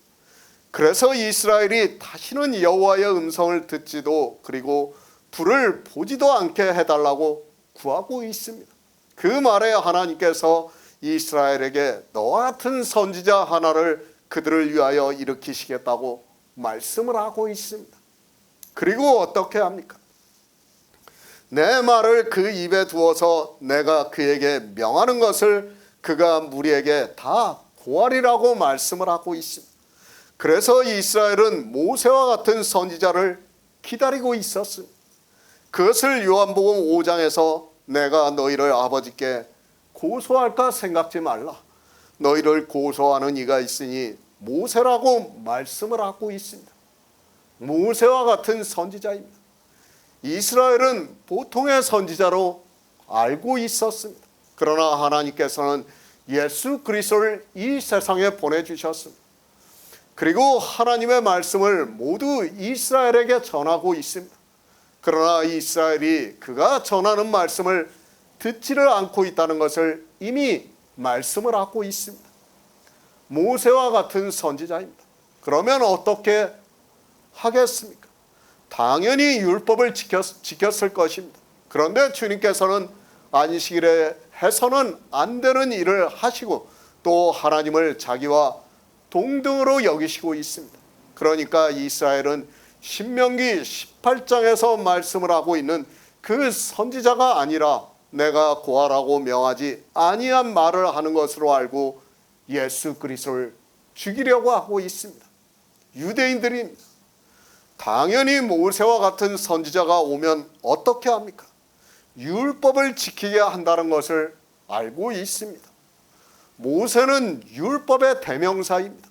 그래서 이스라엘이 다시는 여호와의 음성을 듣지도 그리고 불을 보지도 않게 해달라고 구하고 있습니다. 그 말에 하나님께서 이스라엘에게 너와 같은 선지자 하나를 그들을 위하여 일으키시겠다고 말씀을 하고 있습니다. 그리고 어떻게 합니까? 내 말을 그 입에 두어서 내가 그에게 명하는 것을 그가 무리에게 다 고하리라고 말씀을 하고 있습니다. 그래서 이스라엘은 모세와 같은 선지자를 기다리고 있었습니다. 그것을 요한복음 5장에서 내가 너희를 아버지께 고소할까 생각지 말라. 너희를 고소하는 이가 있으니 모세라고 말씀을 하고 있습니다. 모세와 같은 선지자입니다. 이스라엘은 보통의 선지자로 알고 있었습니다. 그러나 하나님께서는 예수 그리스도를 이 세상에 보내주셨습니다. 그리고 하나님의 말씀을 모두 이스라엘에게 전하고 있습니다. 그러나 이스라엘이 그가 전하는 말씀을 듣지를 않고 있다는 것을 이미 말씀을 하고 있습니다. 모세와 같은 선지자입니다. 그러면 어떻게 하겠습니까? 당연히 율법을 지켰을 것입니다. 그런데 주님께서는 안식일에 해서는 안 되는 일을 하시고 또 하나님을 자기와 동등으로 여기시고 있습니다. 그러니까 이스라엘은 신명기 18장에서 말씀을 하고 있는 그 선지자가 아니라 내가 고하라고 명하지 아니한 말을 하는 것으로 알고 예수 그리스도를 죽이려고 하고 있습니다. 유대인들입니다. 당연히 모세와 같은 선지자가 오면 어떻게 합니까? 율법을 지키게 한다는 것을 알고 있습니다. 모세는 율법의 대명사입니다.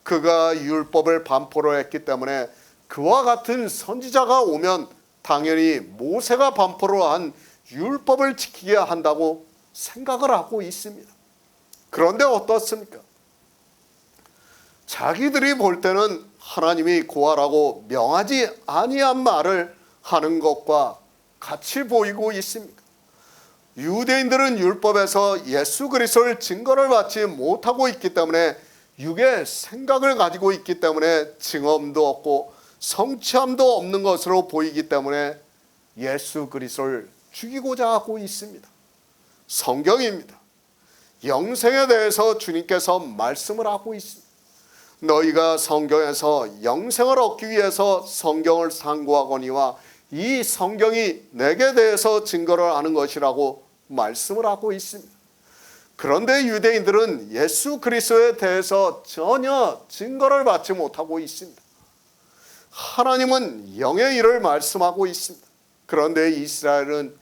그가 율법을 반포를 했기 때문에 그와 같은 선지자가 오면 당연히 모세가 반포로 한 율법을 지키게 한다고 생각을 하고 있습니다. 그런데 어떻습니까? 자기들이 볼 때는 하나님이 고하라고 명하지 아니한 말을 하는 것과 같이 보이고 있습니다. 유대인들은 율법에서 예수 그리스도를 증거를 받지 못하고 있기 때문에 육의 생각을 가지고 있기 때문에 증언도 없고 성취함도 없는 것으로 보이기 때문에 예수 그리스도를 죽이고자 하고 있습니다. 성경입니다. 영생에 대해서 주님께서 말씀을 하고 있습니다. 너희가 성경에서 영생을 얻기 위해서 성경을 상고하거니와 이 성경이 내게 대해서 증거를 하는 것이라고 말씀을 하고 있습니다. 그런데 유대인들은 예수 그리스도에 대해서 전혀 증거를 받지 못하고 있습니다. 하나님은 영의 일을 말씀하고 있습니다. 그런데 이스라엘은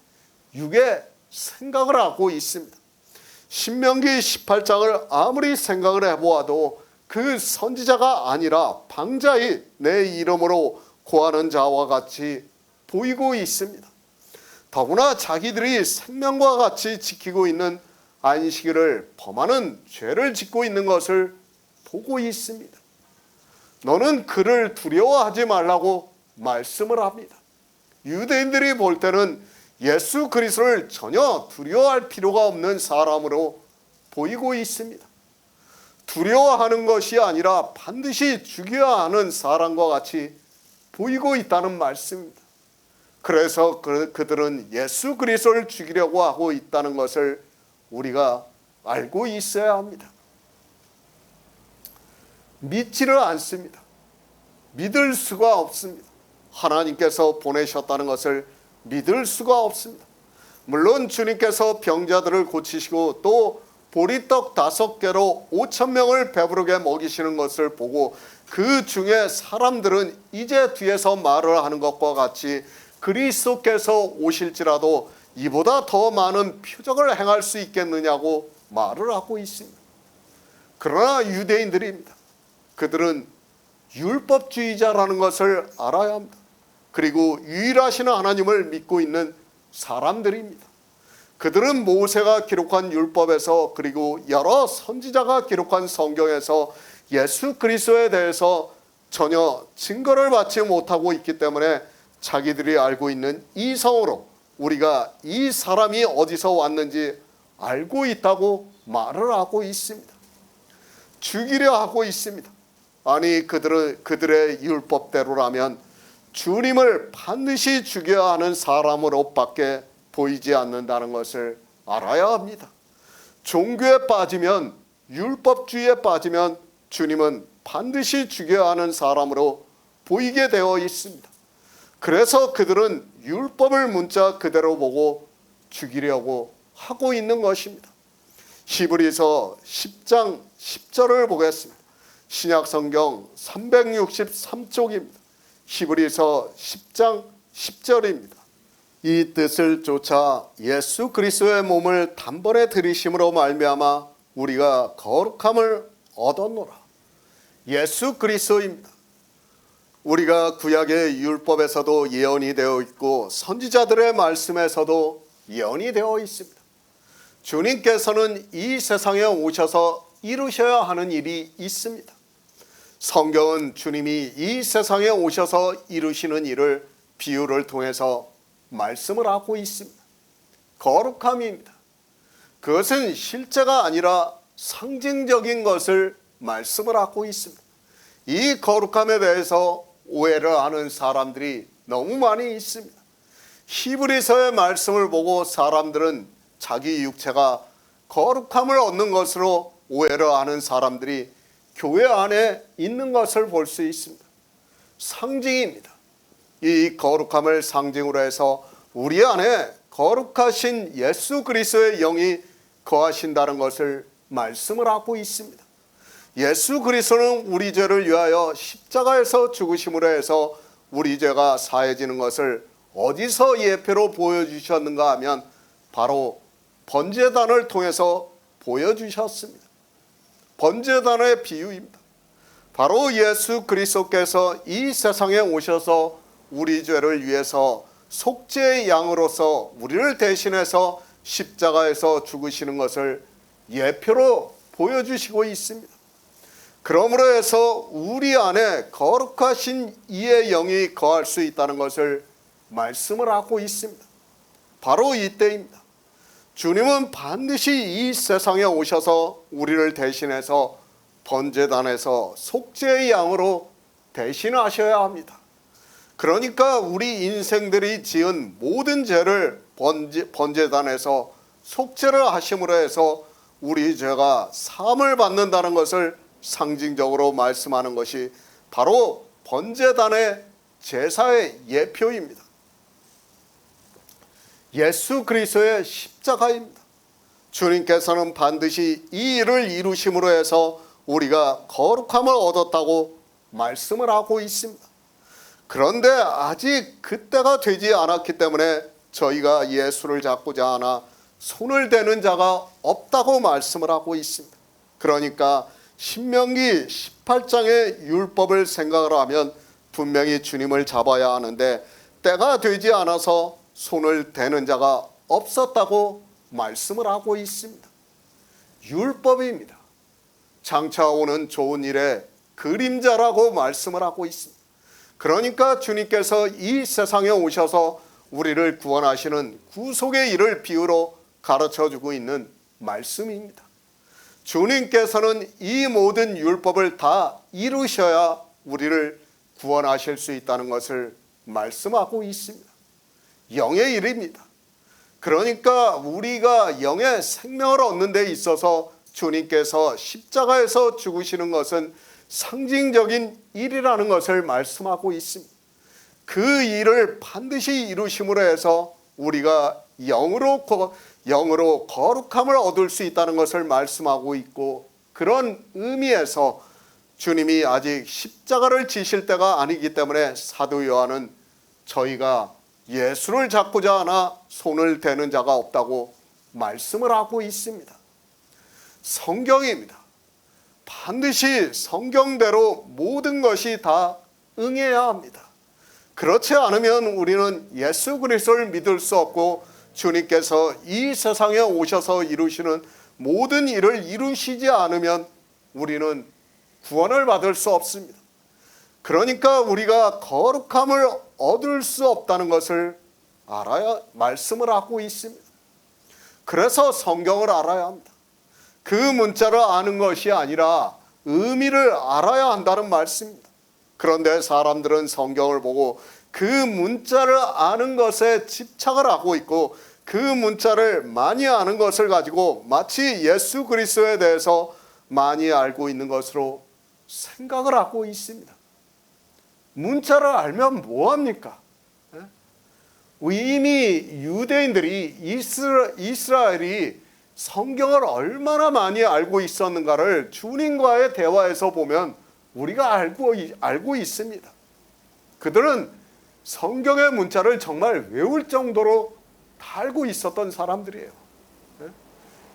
육의 생각을 하고 있습니다. 신명기 18장을 아무리 생각을 해보아도 그 선지자가 아니라 방자히 내 이름으로 고하는 자와 같이 보이고 있습니다. 더구나 자기들이 생명과 같이 지키고 있는 안식일을 범하는 죄를 짓고 있는 것을 보고 있습니다. 너는 그를 두려워하지 말라고 말씀을 합니다. 유대인들이 볼 때는 예수 그리스도를 전혀 두려워할 필요가 없는 사람으로 보이고 있습니다. 두려워하는 것이 아니라 반드시 죽여야 하는 사람과 같이 보이고 있다는 말씀입니다. 그래서 그들은 예수 그리스도를 죽이려고 하고 있다는 것을 우리가 알고 있어야 합니다. 믿지를 않습니다. 믿을 수가 없습니다. 하나님께서 보내셨다는 것을 믿을 수가 없습니다. 물론 주님께서 병자들을 고치시고 또 보리떡 5개로 5,000명을 배부르게 먹이시는 것을 보고 그 중에 사람들은 이제 뒤에서 말을 하는 것과 같이 그리스도께서 오실지라도 이보다 더 많은 표적을 행할 수 있겠느냐고 말을 하고 있습니다. 그러나 유대인들입니다. 그들은 율법주의자라는 것을 알아야 합니다. 그리고 유일하신 하나님을 믿고 있는 사람들입니다. 그들은 모세가 기록한 율법에서 그리고 여러 선지자가 기록한 성경에서 예수 그리스도에 대해서 전혀 증거를 받지 못하고 있기 때문에 자기들이 알고 있는 이성으로 우리가 이 사람이 어디서 왔는지 알고 있다고 말을 하고 있습니다. 죽이려 하고 있습니다. 아니 그들의 율법대로라면 주님을 반드시 죽여야 하는 사람으로밖에 보이지 않는다는 것을 알아야 합니다. 종교에 빠지면 율법주의에 빠지면 주님은 반드시 죽여야 하는 사람으로 보이게 되어 있습니다. 그래서 그들은 율법을 문자 그대로 보고 죽이려고 하고 있는 것입니다. 히브리서 10장 10절을 보겠습니다. 신약성경 363쪽입니다. 히브리서 10장 10절입니다. 이 뜻을 쫓아 예수 그리스도의 몸을 단번에 들이심으로 말미암아 우리가 거룩함을 얻었노라. 예수 그리스도입니다. 우리가 구약의 율법에서도 예언이 되어 있고 선지자들의 말씀에서도 예언이 되어 있습니다. 주님께서는 이 세상에 오셔서 이루셔야 하는 일이 있습니다. 성경은 주님이 이 세상에 오셔서 이루시는 일을 비유를 통해서 말씀을 하고 있습니다. 거룩함입니다. 그것은 실제가 아니라 상징적인 것을 말씀을 하고 있습니다. 이 거룩함에 대해서 오해를 하는 사람들이 너무 많이 있습니다. 히브리서의 말씀을 보고 사람들은 자기 육체가 거룩함을 얻는 것으로 오해를 하는 사람들이 교회 안에 있는 것을 볼 수 있습니다. 상징입니다. 이 거룩함을 상징으로 해서 우리 안에 거룩하신 예수 그리스도의 영이 거하신다는 것을 말씀을 하고 있습니다. 예수 그리스도는 우리 죄를 위하여 십자가에서 죽으심으로 해서 우리 죄가 사해지는 것을 어디서 예표로 보여주셨는가 하면 바로 번제단을 통해서 보여주셨습니다. 번제단의 비유입니다. 바로 예수 그리스도께서 이 세상에 오셔서 우리 죄를 위해서 속죄의 양으로서 우리를 대신해서 십자가에서 죽으시는 것을 예표로 보여주시고 있습니다. 그러므로 해서 우리 안에 거룩하신 이의 영이 거할 수 있다는 것을 말씀을 하고 있습니다. 바로 이때입니다. 주님은 반드시 이 세상에 오셔서 우리를 대신해서 번제단에서 속죄의 양으로 대신하셔야 합니다. 그러니까 우리 인생들이 지은 모든 죄를 번제단에서 속죄를 하심으로 해서 우리 죄가 사함을 받는다는 것을 상징적으로 말씀하는 것이 바로 번제단의 제사의 예표입니다. 예수 그리스도의 십자가입니다. 주님께서는 반드시 이 일을 이루심으로 해서 우리가 거룩함을 얻었다고 말씀을 하고 있습니다. 그런데 아직 그때가 되지 않았기 때문에 저희가 예수를 잡고자 하나 손을 대는 자가 없다고 말씀을 하고 있습니다. 그러니까 신명기 18장의 율법을 생각을 하면 분명히 주님을 잡아야 하는데 때가 되지 않아서 손을 대는 자가 없었다고 말씀을 하고 있습니다. 율법입니다. 장차 오는 좋은 일의 그림자라고 말씀을 하고 있습니다. 그러니까 주님께서 이 세상에 오셔서 우리를 구원하시는 구속의 일을 비유로 가르쳐주고 있는 말씀입니다. 주님께서는 이 모든 율법을 다 이루셔야 우리를 구원하실 수 있다는 것을 말씀하고 있습니다. 영의 일입니다. 그러니까 우리가 영의 생명을 얻는 데 있어서 주님께서 십자가에서 죽으시는 것은 상징적인 일이라는 것을 말씀하고 있습니다. 그 일을 반드시 이루심으로 해서 우리가 영으로 거룩함을 얻을 수 있다는 것을 말씀하고 있고, 그런 의미에서 주님이 아직 십자가를 지실 때가 아니기 때문에 사도 요한은 저희가 예수를 잡고자 하나 손을 대는 자가 없다고 말씀을 하고 있습니다. 성경입니다. 반드시 성경대로 모든 것이 다 응해야 합니다. 그렇지 않으면 우리는 예수 그리스도를 믿을 수 없고 주님께서 이 세상에 오셔서 이루시는 모든 일을 이루시지 않으면 우리는 구원을 받을 수 없습니다. 그러니까 우리가 거룩함을 얻을 수 없다는 것을 알아야 말씀을 하고 있습니다. 그래서 성경을 알아야 합니다. 그 문자를 아는 것이 아니라 의미를 알아야 한다는 말씀입니다. 그런데 사람들은 성경을 보고 그 문자를 아는 것에 집착을 하고 있고, 그 문자를 많이 아는 것을 가지고 마치 예수 그리스도에 대해서 많이 알고 있는 것으로 생각을 하고 있습니다. 문자를 알면 뭐합니까? 이미 유대인들이 이스라엘이 성경을 얼마나 많이 알고 있었는가를 주님과의 대화에서 보면 우리가 알고 있습니다. 그들은 성경의 문자를 정말 외울 정도로 다 알고 있었던 사람들이에요.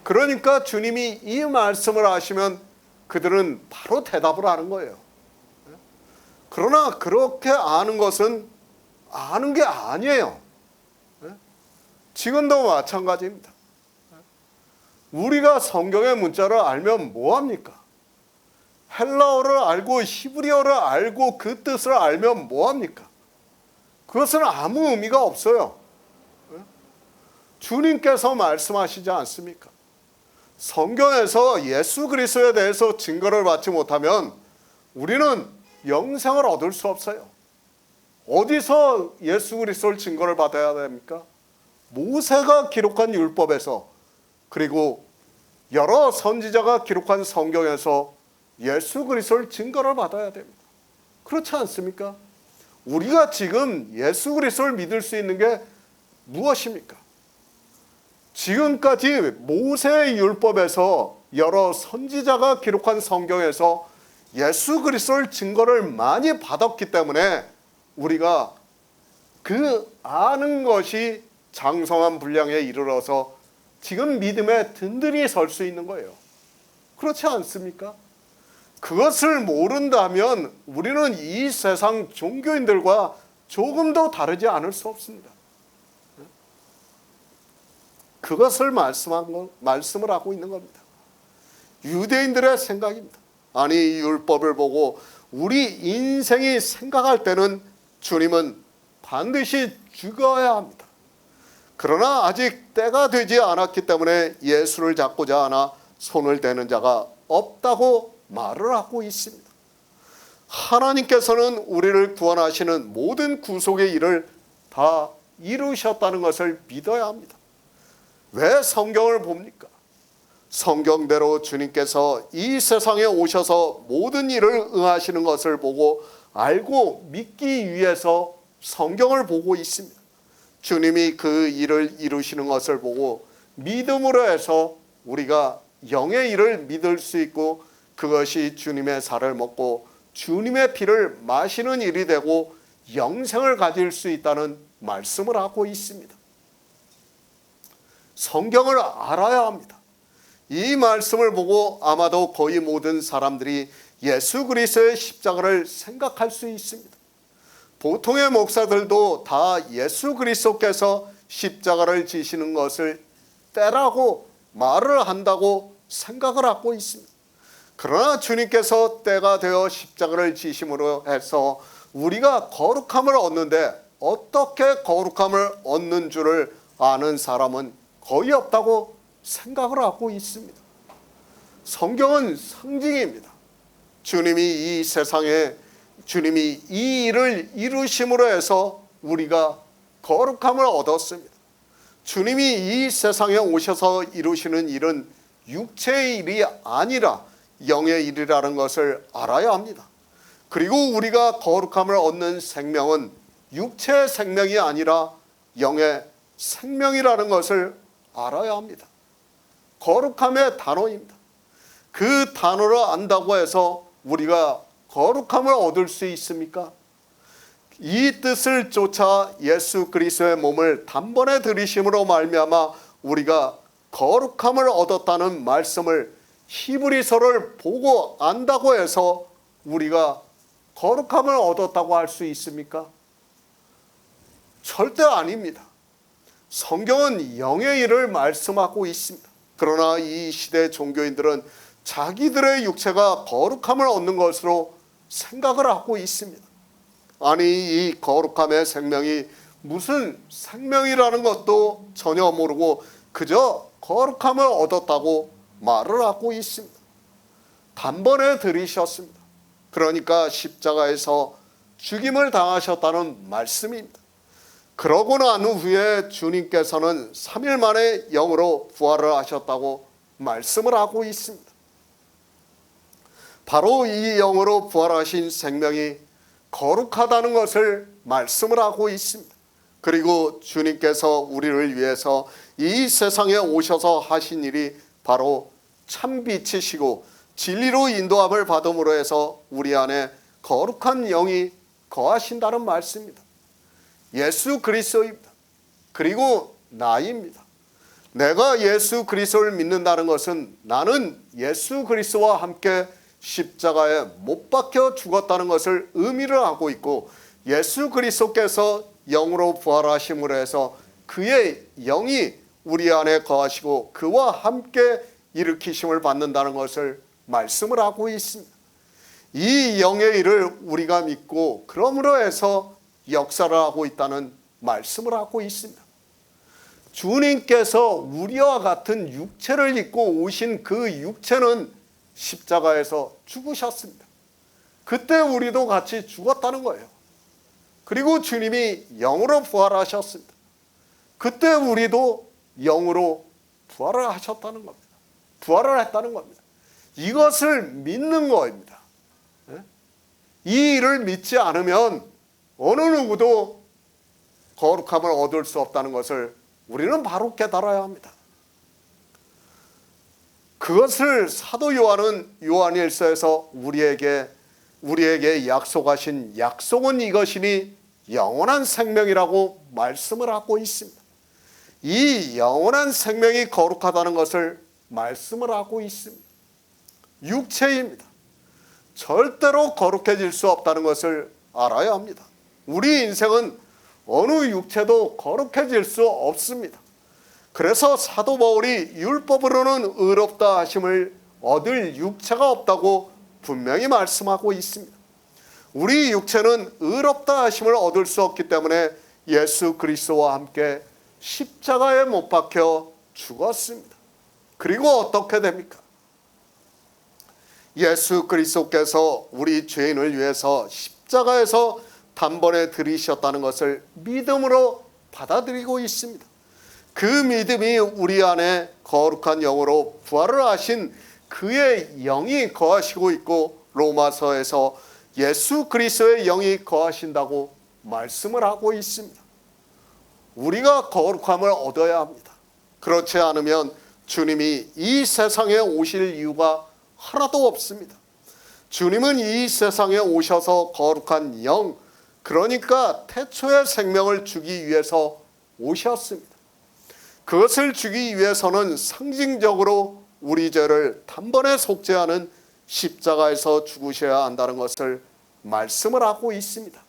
그러니까 주님이 이 말씀을 하시면 그들은 바로 대답을 하는 거예요. 그러나 그렇게 아는 것은 아는 게 아니에요. 지금도 마찬가지입니다. 우리가 성경의 문자를 알면 뭐합니까? 헬라어를 알고 히브리어를 알고 그 뜻을 알면 뭐합니까? 그것은 아무 의미가 없어요. 주님께서 말씀하시지 않습니까? 성경에서 예수 그리스도에 대해서 증거를 받지 못하면 우리는 영생을 얻을 수 없어요. 어디서 예수 그리스도를 증거를 받아야 됩니까? 모세가 기록한 율법에서, 그리고 여러 선지자가 기록한 성경에서 예수 그리스도를 증거를 받아야 됩니다. 그렇지 않습니까? 우리가 지금 예수 그리스도를 믿을 수 있는 게 무엇입니까? 지금까지 모세의 율법에서 여러 선지자가 기록한 성경에서 예수 그리스도를 증거를 많이 받았기 때문에 우리가 그 아는 것이 장성한 분량에 이르러서 지금 믿음에 든든히 설 수 있는 거예요. 그렇지 않습니까? 그것을 모른다면 우리는 이 세상 종교인들과 조금도 다르지 않을 수 없습니다. 그것을 말씀을 하고 있는 겁니다. 유대인들의 생각입니다. 아니, 율법을 보고 우리 인생이 생각할 때는 주님은 반드시 죽어야 합니다. 그러나 아직 때가 되지 않았기 때문에 예수를 잡고자 하나 손을 대는 자가 없다고 말을 하고 있습니다. 하나님께서는 우리를 구원하시는 모든 구속의 일을 다 이루셨다는 것을 믿어야 합니다. 왜 성경을 봅니까? 성경대로 주님께서 이 세상에 오셔서 모든 일을 응하시는 것을 보고 알고 믿기 위해서 성경을 보고 있습니다. 주님이 그 일을 이루시는 것을 보고 믿음으로 해서 우리가 영의 일을 믿을 수 있고 그것이 주님의 살을 먹고 주님의 피를 마시는 일이 되고 영생을 가질 수 있다는 말씀을 하고 있습니다. 성경을 알아야 합니다. 이 말씀을 보고 아마도 거의 모든 사람들이 예수 그리스도의 십자가를 생각할 수 있습니다. 보통의 목사들도 다 예수 그리스도께서 십자가를 지시는 것을 때라고 말을 한다고 생각을 하고 있습니다. 그러나 주님께서 때가 되어 십자가를 지심으로 해서 우리가 거룩함을 얻는데 어떻게 거룩함을 얻는 줄을 아는 사람은 거의 없다고 생각을 하고 있습니다. 성경은 상징입니다. 주님이 이 세상에 주님이 이 일을 이루심으로 해서 우리가 거룩함을 얻었습니다. 주님이 이 세상에 오셔서 이루시는 일은 육체의 일이 아니라 영의 일이라는 것을 알아야 합니다. 그리고 우리가 거룩함을 얻는 생명은 육체의 생명이 아니라 영의 생명이라는 것을 알아야 합니다. 거룩함의 단어입니다. 그 단어를 안다고 해서 우리가 거룩함을 얻을 수 있습니까? 이 뜻을 쫓아 예수 그리스도의 몸을 단번에 들이심으로 말미암아 우리가 거룩함을 얻었다는 말씀을 히브리서를 보고 안다고 해서 우리가 거룩함을 얻었다고 할 수 있습니까? 절대 아닙니다. 성경은 영의 일을 말씀하고 있습니다. 그러나 이 시대 종교인들은 자기들의 육체가 거룩함을 얻는 것으로 생각을 하고 있습니다. 아니, 이 거룩함의 생명이 무슨 생명이라는 것도 전혀 모르고 그저 거룩함을 얻었다고 말을 하고 있습니다. 단번에 들이셨습니다. 그러니까 십자가에서 죽임을 당하셨다는 말씀입니다. 그러고 난 후에 주님께서는 3일 만에 영으로 부활을 하셨다고 말씀을 하고 있습니다. 바로 이 영으로 부활하신 생명이 거룩하다는 것을 말씀을 하고 있습니다. 그리고 주님께서 우리를 위해서 이 세상에 오셔서 하신 일이 바로 참빛이시고 진리로 인도함을 받음으로 해서 우리 안에 거룩한 영이 거하신다는 말씀입니다. 예수 그리스도입니다. 그리고 나입니다. 내가 예수 그리스도를 믿는다는 것은 나는 예수 그리스도와 함께 십자가에 못 박혀 죽었다는 것을 의미를 하고 있고 예수 그리스도께서 영으로 부활하심으로 해서 그의 영이 우리 안에 거하시고 그와 함께 일으키심을 받는다는 것을 말씀을 하고 있습니다. 이 영의 일을 우리가 믿고 그러므로 해서 역사를 하고 있다는 말씀을 하고 있습니다. 주님께서 우리와 같은 육체를 입고 오신 그 육체는 십자가에서 죽으셨습니다. 그때 우리도 같이 죽었다는 거예요. 그리고 주님이 영으로 부활하셨습니다. 그때 우리도 영으로 부활을 하셨다는 겁니다. 부활을 했다는 겁니다. 이것을 믿는 거입니다. 이 일을 믿지 않으면 어느 누구도 거룩함을 얻을 수 없다는 것을 우리는 바로 깨달아야 합니다. 그것을 사도 요한은 요한일서에서 우리에게 약속하신 약속은 이것이니 영원한 생명이라고 말씀을 하고 있습니다. 이 영원한 생명이 거룩하다는 것을 말씀을 하고 있습니다. 육체입니다. 절대로 거룩해질 수 없다는 것을 알아야 합니다. 우리 인생은 어느 육체도 거룩해질 수 없습니다. 그래서 사도 바울이 율법으로는 의롭다 하심을 얻을 육체가 없다고 분명히 말씀하고 있습니다. 우리 육체는 의롭다 하심을 얻을 수 없기 때문에 예수 그리스도와 함께 십자가에 못 박혀 죽었습니다. 그리고 어떻게 됩니까? 예수 그리스도께서 우리 죄인을 위해서 십자가에서 단번에 들이셨다는 것을 믿음으로 받아들이고 있습니다. 그 믿음이 우리 안에 거룩한 영으로 부활을 하신 그의 영이 거하시고 있고, 로마서에서 예수 그리스도의 영이 거하신다고 말씀을 하고 있습니다. 우리가 거룩함을 얻어야 합니다. 그렇지 않으면 주님이 이 세상에 오실 이유가 하나도 없습니다. 주님은 이 세상에 오셔서 거룩한 영, 그러니까 태초의 생명을 주기 위해서 오셨습니다. 그것을 주기 위해서는 상징적으로 우리 죄를 단번에 속죄하는 십자가에서 죽으셔야 한다는 것을 말씀을 하고 있습니다.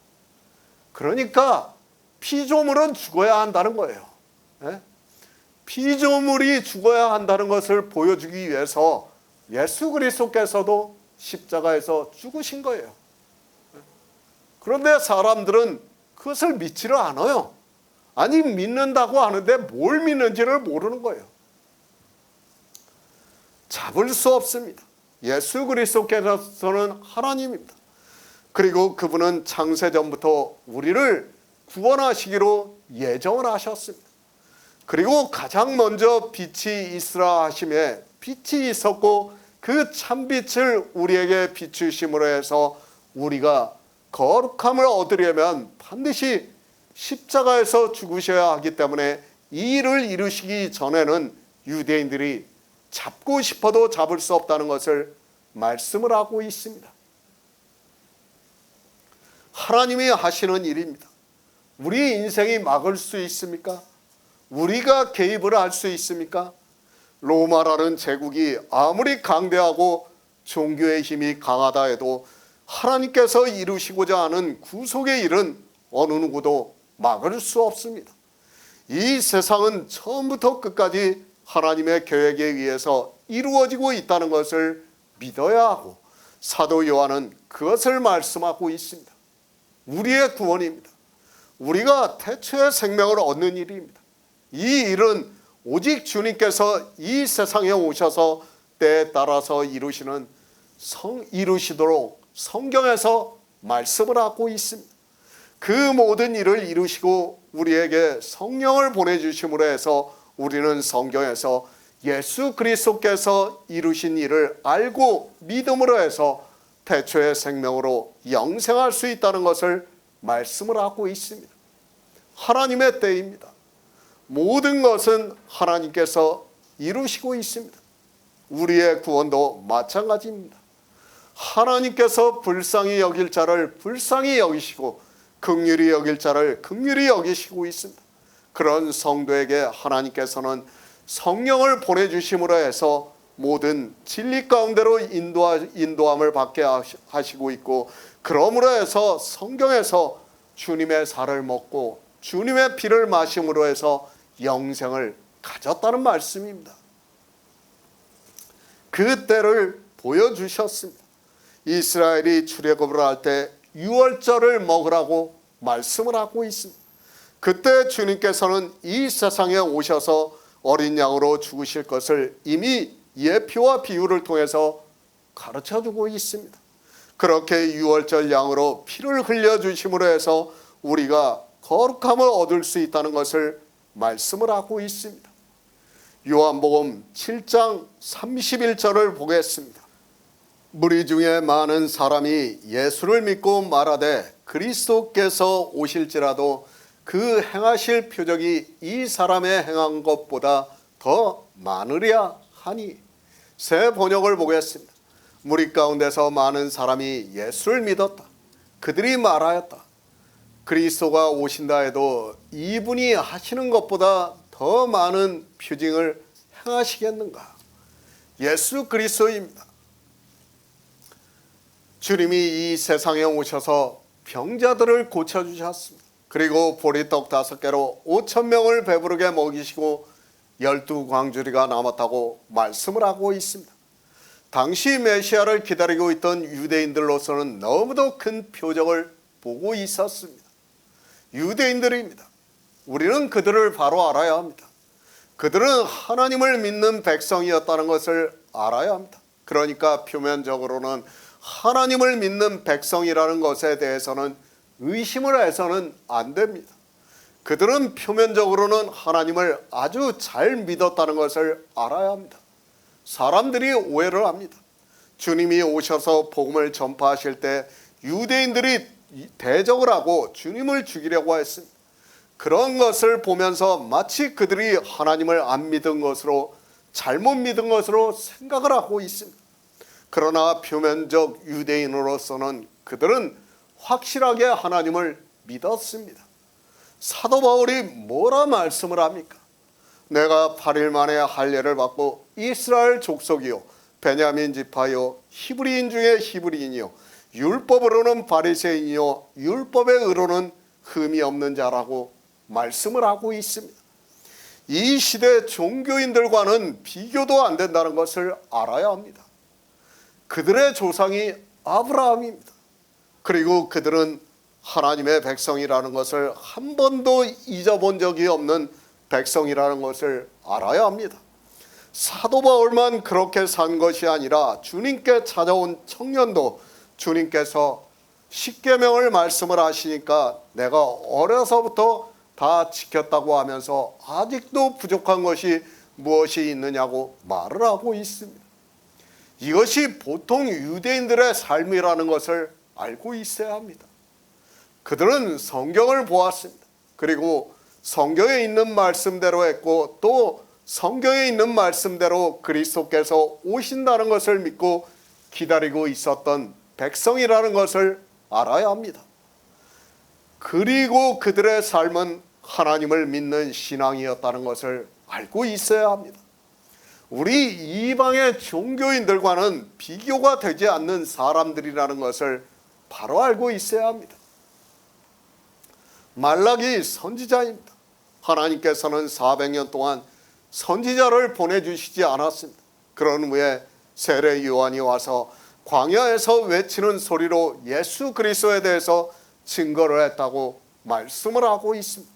그러니까 피조물은 죽어야 한다는 거예요. 피조물이 죽어야 한다는 것을 보여주기 위해서 예수 그리스도께서도 십자가에서 죽으신 거예요. 그런데 사람들은 그것을 믿지를 않아요. 아니, 믿는다고 하는데 뭘 믿는지를 모르는 거예요. 잡을 수 없습니다. 예수 그리스도께서는 하나님입니다. 그리고 그분은 창세전부터 우리를 구원하시기로 예정을 하셨습니다. 그리고 가장 먼저 빛이 있으라 하심에 빛이 있었고, 그 참빛을 우리에게 비추심으로 해서 우리가 거룩함을 얻으려면 반드시 십자가에서 죽으셔야 하기 때문에 이 일을 이루시기 전에는 유대인들이 잡고 싶어도 잡을 수 없다는 것을 말씀을 하고 있습니다. 하나님이 하시는 일입니다. 우리 인생이 막을 수 있습니까? 우리가 개입을 할 수 있습니까? 로마라는 제국이 아무리 강대하고 종교의 힘이 강하다 해도 하나님께서 이루시고자 하는 구속의 일은 어느 누구도 막을 수 없습니다. 이 세상은 처음부터 끝까지 하나님의 계획에 의해서 이루어지고 있다는 것을 믿어야 하고, 사도 요한은 그것을 말씀하고 있습니다. 우리의 구원입니다. 우리가 태초의 생명을 얻는 일입니다. 이 일은 오직 주님께서 이 세상에 오셔서 때에 따라서 이루시도록 성경에서 말씀을 하고 있습니다. 그 모든 일을 이루시고 우리에게 성령을 보내주심으로 해서 우리는 성경에서 예수 그리스도께서 이루신 일을 알고 믿음으로 해서 태초의 생명으로 영생할 수 있다는 것을 말씀을 하고 있습니다. 하나님의 때입니다. 모든 것은 하나님께서 이루시고 있습니다. 우리의 구원도 마찬가지입니다. 하나님께서 불쌍히 여길 자를 불쌍히 여기시고 긍휼히 여길 자를 긍휼히 여기시고 있습니다. 그런 성도에게 하나님께서는 성령을 보내주심으로 해서 모든 진리 가운데로 인도함을 받게 하시고 있고, 그러므로 해서 성경에서 주님의 살을 먹고 주님의 피를 마심으로 해서 영생을 가졌다는 말씀입니다. 그 때를 보여주셨습니다. 이스라엘이 출애굽을 할 때 유월절을 먹으라고 말씀을 하고 있습니다. 그때 주님께서는 이 세상에 오셔서 어린 양으로 죽으실 것을 이미 예표와 비유를 통해서 가르쳐주고 있습니다. 그렇게 유월절 양으로 피를 흘려주심으로 해서 우리가 거룩함을 얻을 수 있다는 것을 말씀을 하고 있습니다. 요한복음 7장 31절을 보겠습니다. 무리 중에 많은 사람이 예수를 믿고 말하되 그리스도께서 오실지라도 그 행하실 표적이 이 사람의 행한 것보다 더 많으랴 하니. 새 번역을 보겠습니다. 무리 가운데서 많은 사람이 예수를 믿었다. 그들이 말하였다. 그리스도가 오신다 해도 이분이 하시는 것보다 더 많은 표징을 행하시겠는가? 예수 그리스도입니다. 주님이 이 세상에 오셔서 병자들을 고쳐주셨습니다. 그리고 보리떡 5개로 5,000명을 배부르게 먹이시고 12광주리가 남았다고 말씀을 하고 있습니다. 당시 메시아를 기다리고 있던 유대인들로서는 너무도 큰 표적을 보고 있었습니다. 유대인들입니다. 우리는 그들을 바로 알아야 합니다. 그들은 하나님을 믿는 백성이었다는 것을 알아야 합니다. 그러니까 표면적으로는 하나님을 믿는 백성이라는 것에 대해서는 의심을 해서는 안 됩니다. 그들은 표면적으로는 하나님을 아주 잘 믿었다는 것을 알아야 합니다. 사람들이 오해를 합니다. 주님이 오셔서 복음을 전파하실 때 유대인들이 대적을 하고 주님을 죽이려고 했습니다. 그런 것을 보면서 마치 그들이 하나님을 안 믿은 것으로, 잘못 믿은 것으로 생각을 하고 있습니다. 그러나 표면적 유대인으로서는 그들은 확실하게 하나님을 믿었습니다. 사도 바울이 뭐라 말씀을 합니까? 내가 8일 만에 할례를 받고 이스라엘 족속이요 베냐민 지파요 히브리인 중에 히브리인이요 율법으로는 바리새인이요 율법의 의로는 흠이 없는 자라고 말씀을 하고 있습니다. 이 시대 종교인들과는 비교도 안 된다는 것을 알아야 합니다. 그들의 조상이 아브라함입니다. 그리고 그들은 하나님의 백성이라는 것을 한 번도 잊어본 적이 없는 백성이라는 것을 알아야 합니다. 사도 바울만 그렇게 산 것이 아니라 주님께 찾아온 청년도 주님께서 십계명을 말씀을 하시니까 내가 어려서부터 다 지켰다고 하면서 아직도 부족한 것이 무엇이 있느냐고 말을 하고 있습니다. 이것이 보통 유대인들의 삶이라는 것을 알고 있어야 합니다. 그들은 성경을 보았습니다. 그리고 성경에 있는 말씀대로 했고 또 성경에 있는 말씀대로 그리스도께서 오신다는 것을 믿고 기다리고 있었던 백성이라는 것을 알아야 합니다. 그리고 그들의 삶은 하나님을 믿는 신앙이었다는 것을 알고 있어야 합니다. 우리 이방의 종교인들과는 비교가 되지 않는 사람들이라는 것을 바로 알고 있어야 합니다. 말라기 선지자입니다. 하나님께서는 400년 동안 선지자를 보내주시지 않았습니다. 그런 후에 세례 요한이 와서 광야에서 외치는 소리로 예수 그리스도에 대해서 증거를 했다고 말씀을 하고 있습니다.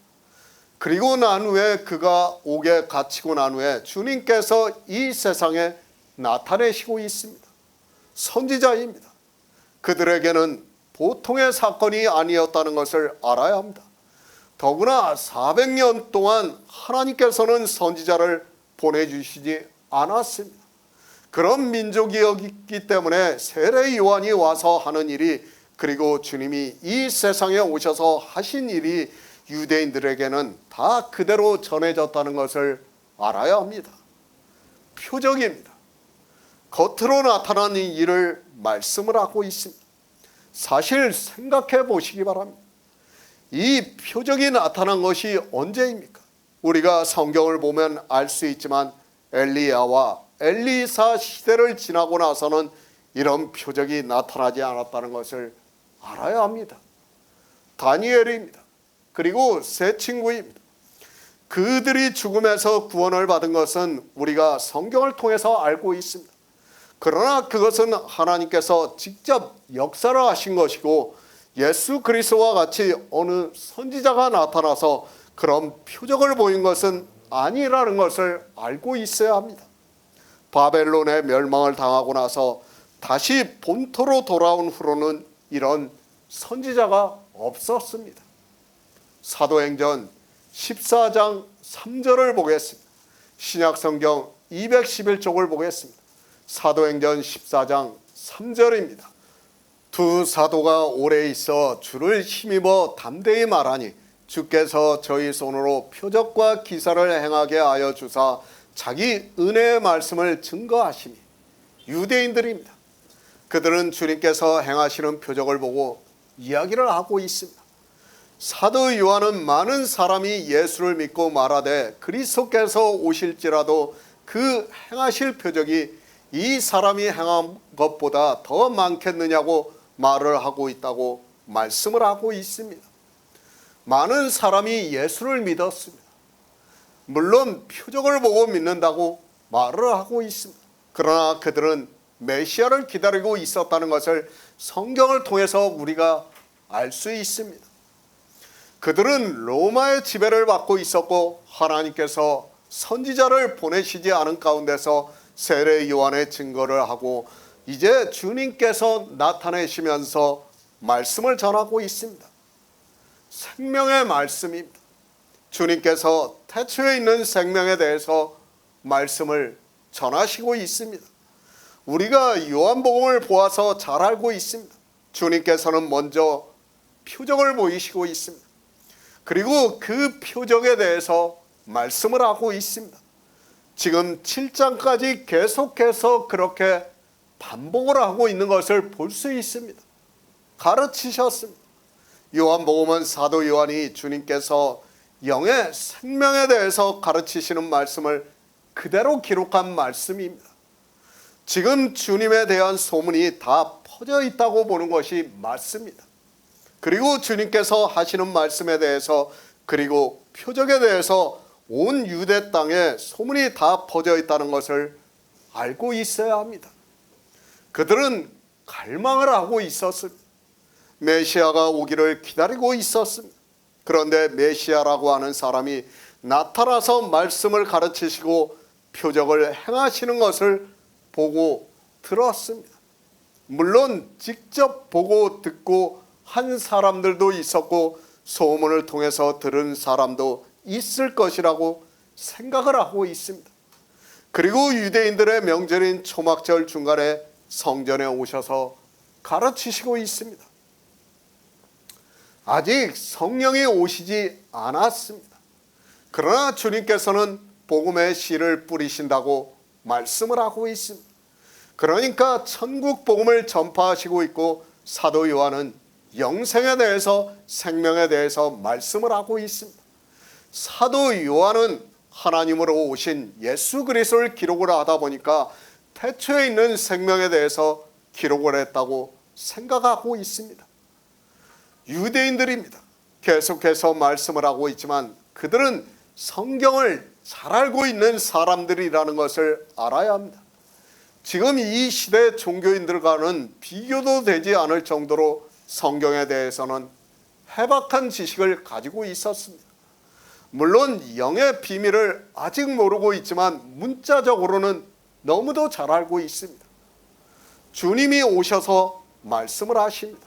그리고 난 후에 그가 옥에 갇히고 난 후에 주님께서 이 세상에 나타내시고 있습니다. 선지자입니다. 그들에게는 보통의 사건이 아니었다는 것을 알아야 합니다. 더구나 400년 동안 하나님께서는 선지자를 보내주시지 않았습니다. 그런 민족이었기 때문에 세례 요한이 와서 하는 일이, 그리고 주님이 이 세상에 오셔서 하신 일이 유대인들에게는 다 그대로 전해졌다는 것을 알아야 합니다. 표적입니다. 겉으로 나타나는 일을 말씀을 하고 있습니다. 사실 생각해 보시기 바랍니다. 이 표적이 나타난 것이 언제입니까? 우리가 성경을 보면 알 수 있지만 엘리야와 엘리사 시대를 지나고 나서는 이런 표적이 나타나지 않았다는 것을 알아야 합니다. 다니엘입니다. 그리고 세 친구입니다. 그들이 죽음에서 구원을 받은 것은 우리가 성경을 통해서 알고 있습니다. 그러나 그것은 하나님께서 직접 역사를 하신 것이고 예수 그리스도와 같이 어느 선지자가 나타나서 그런 표적을 보인 것은 아니라는 것을 알고 있어야 합니다. 바벨론의 멸망을 당하고 나서 다시 본토로 돌아온 후로는 이런 선지자가 없었습니다. 사도행전 14장 3절을 보겠습니다. 신약성경 211쪽을 보겠습니다. 사도행전 14장 3절입니다. 두 사도가 오래 있어 주를 힘입어 담대히 말하니 주께서 저희 손으로 표적과 기사를 행하게 하여 주사 자기 은혜의 말씀을 증거하시니. 유대인들입니다. 그들은 주님께서 행하시는 표적을 보고 이야기를 하고 있습니다. 사도 요한은 많은 사람이 예수를 믿고 말하되 그리스도께서 오실지라도 그 행하실 표적이 이 사람이 행한 것보다 더 많겠느냐고 말을 하고 있다고 말씀을 하고 있습니다. 많은 사람이 예수를 믿었습니다. 물론 표적을 보고 믿는다고 말을 하고 있습니다. 그러나 그들은 메시아를 기다리고 있었다는 것을 성경을 통해서 우리가 알 수 있습니다. 그들은 로마의 지배를 받고 있었고 하나님께서 선지자를 보내시지 않은 가운데서 세례 요한의 증거를 하고 이제 주님께서 나타내시면서 말씀을 전하고 있습니다. 생명의 말씀입니다. 주님께서 태초에 있는 생명에 대해서 말씀을 전하시고 있습니다. 우리가 요한복음을 보아서 잘 알고 있습니다. 주님께서는 먼저 표적을 보이시고 있습니다. 그리고 그 표적에 대해서 말씀을 하고 있습니다. 지금 7장까지 계속해서 그렇게 반복을 하고 있는 것을 볼 수 있습니다. 가르치셨습니다. 요한복음은 사도 요한이 주님께서 영의 생명에 대해서 가르치시는 말씀을 그대로 기록한 말씀입니다. 지금 주님에 대한 소문이 다 퍼져 있다고 보는 것이 맞습니다. 그리고 주님께서 하시는 말씀에 대해서 그리고 표적에 대해서 온 유대 땅에 소문이 다 퍼져 있다는 것을 알고 있어야 합니다. 그들은 갈망을 하고 있었습니다. 메시아가 오기를 기다리고 있었습니다. 그런데 메시아라고 하는 사람이 나타나서 말씀을 가르치시고 표적을 행하시는 것을 보고 들었습니다. 물론 직접 보고 듣고 한 사람들도 있었고 소문을 통해서 들은 사람도 있을 것이라고 생각을 하고 있습니다. 그리고 유대인들의 명절인 초막절 중간에 성전에 오셔서 가르치시고 있습니다. 아직 성령이 오시지 않았습니다. 그러나 주님께서는 복음의 씨를 뿌리신다고 말씀을 하고 있습니다. 그러니까 천국 복음을 전파하시고 있고 사도 요한은 영생에 대해서 생명에 대해서 말씀을 하고 있습니다. 사도 요한은 하나님으로 오신 예수 그리스도를 기록을 하다 보니까 태초에 있는 생명에 대해서 기록을 했다고 생각하고 있습니다. 유대인들입니다. 계속해서 말씀을 하고 있지만 그들은 성경을 잘 알고 있는 사람들이라는 것을 알아야 합니다. 지금 이 시대 종교인들과는 비교도 되지 않을 정도로 성경에 대해서는 해박한 지식을 가지고 있었습니다. 물론 영의 비밀을 아직 모르고 있지만 문자적으로는 너무도 잘 알고 있습니다. 주님이 오셔서 말씀을 하십니다.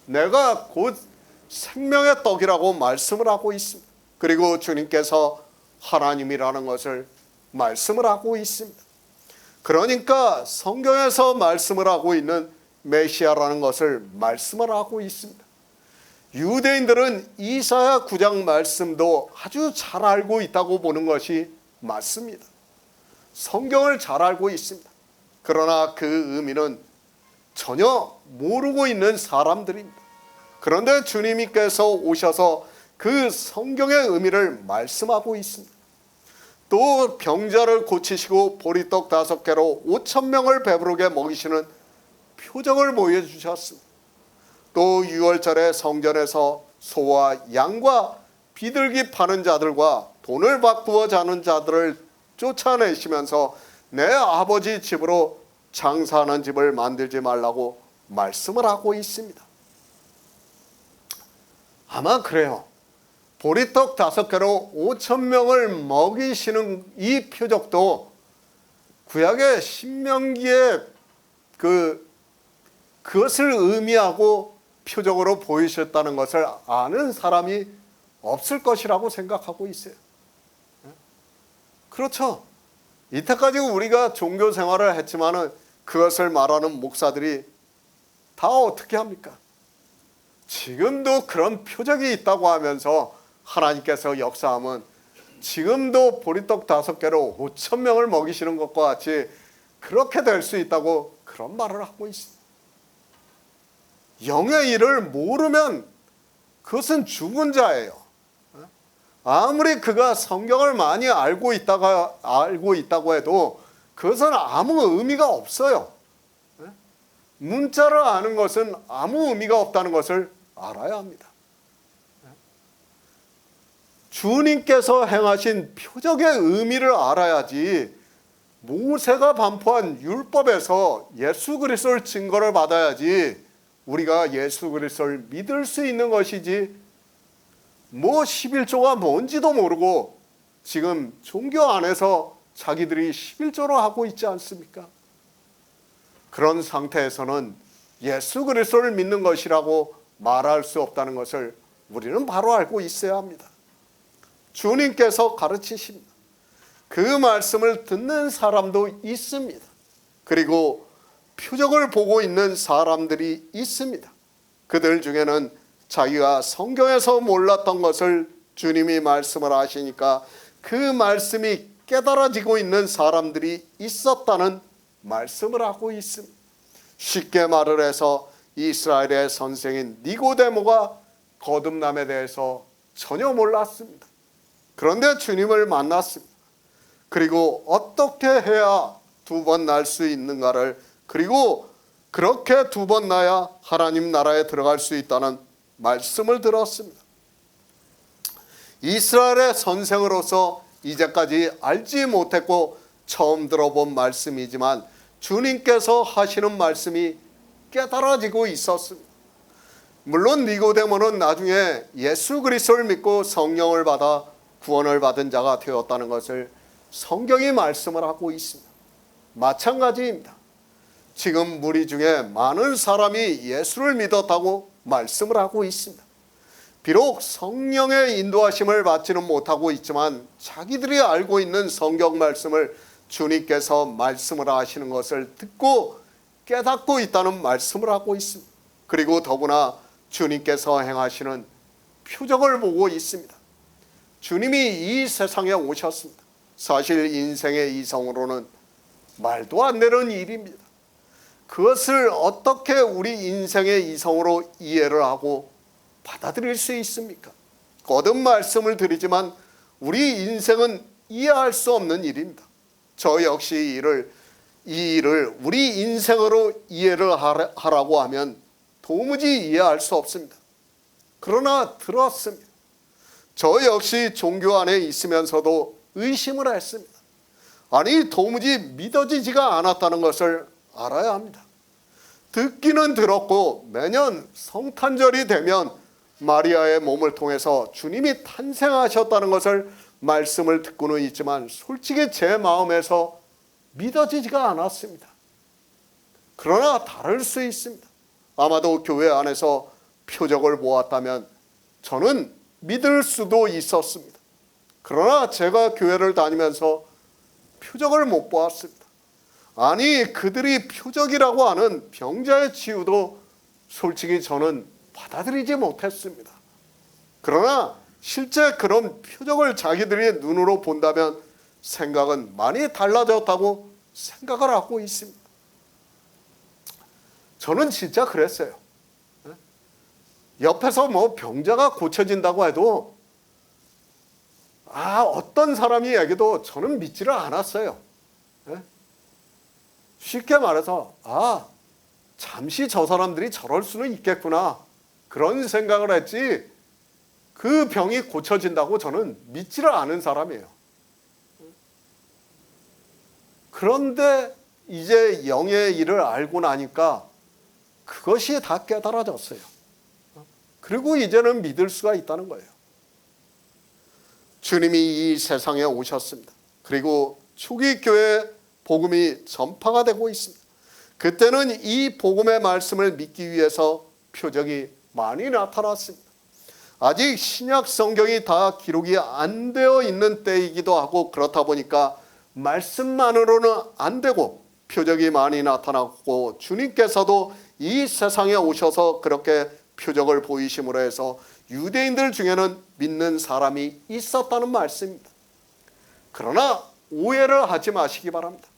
내가 곧 생명의 떡이라고 말씀을 하고 있습니다. 그리고 주님께서 하나님이라는 것을 말씀을 하고 있습니다. 그러니까 성경에서 말씀을 하고 있는 메시아라는 것을 말씀을 하고 있습니다. 유대인들은 이사야 9장 말씀도 아주 잘 알고 있다고 보는 것이 맞습니다. 성경을 잘 알고 있습니다. 그러나 그 의미는 전혀 모르고 있는 사람들입니다. 그런데 주님께서 오셔서 그 성경의 의미를 말씀하고 있습니다. 또 병자를 고치시고 보리떡 5개로 5,000명을 배부르게 먹이시는 표적을 보여주셨습니다. 또 유월절에 성전에서 소와 양과 비둘기 파는 자들과 돈을 바꾸어 자는 자들을 쫓아내시면서 내 아버지 집으로 장사하는 집을 만들지 말라고 말씀을 하고 있습니다. 아마 그래요. 보리떡 5개로 5,000명을 먹이시는 이 표적도 구약의 신명기에 그것을 의미하고 표적으로 보이셨다는 것을 아는 사람이 없을 것이라고 생각하고 있어요. 그렇죠. 이때까지 우리가 종교 생활을 했지만은 그것을 말하는 목사들이 다 어떻게 합니까? 지금도 그런 표적이 있다고 하면서 하나님께서 역사하면 지금도 보리떡 5개로 5,000명을 먹이시는 것과 같이 그렇게 될 수 있다고 그런 말을 하고 있습니다. 영의 일을 모르면 그것은 죽은 자예요. 아무리 그가 성경을 많이 알고 있다고 해도 그것은 아무 의미가 없어요. 문자를 아는 것은 아무 의미가 없다는 것을 알아야 합니다. 주님께서 행하신 표적의 의미를 알아야지 모세가 반포한 율법에서 예수 그리스도를 증거를 받아야지 우리가 예수 그리스도를 믿을 수 있는 것이지 11조가 뭔지도 모르고 지금 종교 안에서 자기들이 11조로 하고 있지 않습니까? 그런 상태에서는 예수 그리스도를 믿는 것이라고 말할 수 없다는 것을 우리는 바로 알고 있어야 합니다. 주님께서 가르치십니다. 그 말씀을 듣는 사람도 있습니다. 그리고 표적을 보고 있는 사람들이 있습니다. 그들 중에는 자기가 성경에서 몰랐던 것을 주님이 말씀을 하시니까 그 말씀이 깨달아지고 있는 사람들이 있었다는 말씀을 하고 있습니다. 쉽게 말을 해서 이스라엘의 선생인 니고데모가 거듭남에 대해서 전혀 몰랐습니다. 그런데 주님을 만났습니다. 그리고 어떻게 해야 두 번 날 수 있는가를, 그리고 그렇게 두 번 나야 하나님 나라에 들어갈 수 있다는 말씀을 들었습니다. 이스라엘의 선생으로서 이제까지 알지 못했고 처음 들어본 말씀이지만 주님께서 하시는 말씀이 깨달아지고 있었습니다. 물론 니고데모는 나중에 예수 그리스도를 믿고 성령을 받아 구원을 받은 자가 되었다는 것을 성경이 말씀을 하고 있습니다. 마찬가지입니다. 지금 무리 중에 많은 사람이 예수를 믿었다고 말씀을 하고 있습니다. 비록 성령의 인도하심을 받지는 못하고 있지만 자기들이 알고 있는 성경 말씀을 주님께서 말씀을 하시는 것을 듣고 깨닫고 있다는 말씀을 하고 있습니다. 그리고 더구나 주님께서 행하시는 표적을 보고 있습니다. 주님이 이 세상에 오셨습니다. 사실 인생의 이성으로는 말도 안 되는 일입니다. 그것을 어떻게 우리 인생의 이성으로 이해를 하고 받아들일 수 있습니까? 거듭 말씀을 드리지만 우리 인생은 이해할 수 없는 일입니다. 저 역시 이 일을 우리 인생으로 이해를 하라고 하면 도무지 이해할 수 없습니다. 그러나 들었습니다. 저 역시 종교 안에 있으면서도 의심을 했습니다. 아니, 도무지 믿어지지가 않았다는 것을 알아야 합니다. 듣기는 들었고 매년 성탄절이 되면 마리아의 몸을 통해서 주님이 탄생하셨다는 것을 말씀을 듣고는 있지만 솔직히 제 마음에서 믿어지지가 않았습니다. 그러나 다를 수 있습니다. 아마도 교회 안에서 표적을 보았다면 저는 믿을 수도 있었습니다. 그러나 제가 교회를 다니면서 표적을 못 보았습니다. 아니, 그들이 표적이라고 하는 병자의 치유도 솔직히 저는 받아들이지 못했습니다. 그러나 실제 그런 표적을 자기들이 눈으로 본다면 생각은 많이 달라졌다고 생각을 하고 있습니다. 저는 진짜 그랬어요. 옆에서 병자가 고쳐진다고 해도 어떤 사람이 얘기도 저는 믿지를 않았어요. 쉽게 말해서 잠시 저 사람들이 저럴 수는 있겠구나, 그런 생각을 했지 그 병이 고쳐진다고 저는 믿지를 않은 사람이에요. 그런데 이제 영의 일을 알고 나니까 그것이 다 깨달아졌어요. 그리고 이제는 믿을 수가 있다는 거예요. 주님이 이 세상에 오셨습니다. 그리고 초기 교회 복음이 전파가 되고 있습니다. 그때는 이 복음의 말씀을 믿기 위해서 표적이 많이 나타났습니다. 아직 신약 성경이 다 기록이 안 되어 있는 때이기도 하고 그렇다 보니까 말씀만으로는 안 되고 표적이 많이 나타났고 주님께서도 이 세상에 오셔서 그렇게 표적을 보이심으로 해서 유대인들 중에는 믿는 사람이 있었다는 말씀입니다. 그러나 오해를 하지 마시기 바랍니다.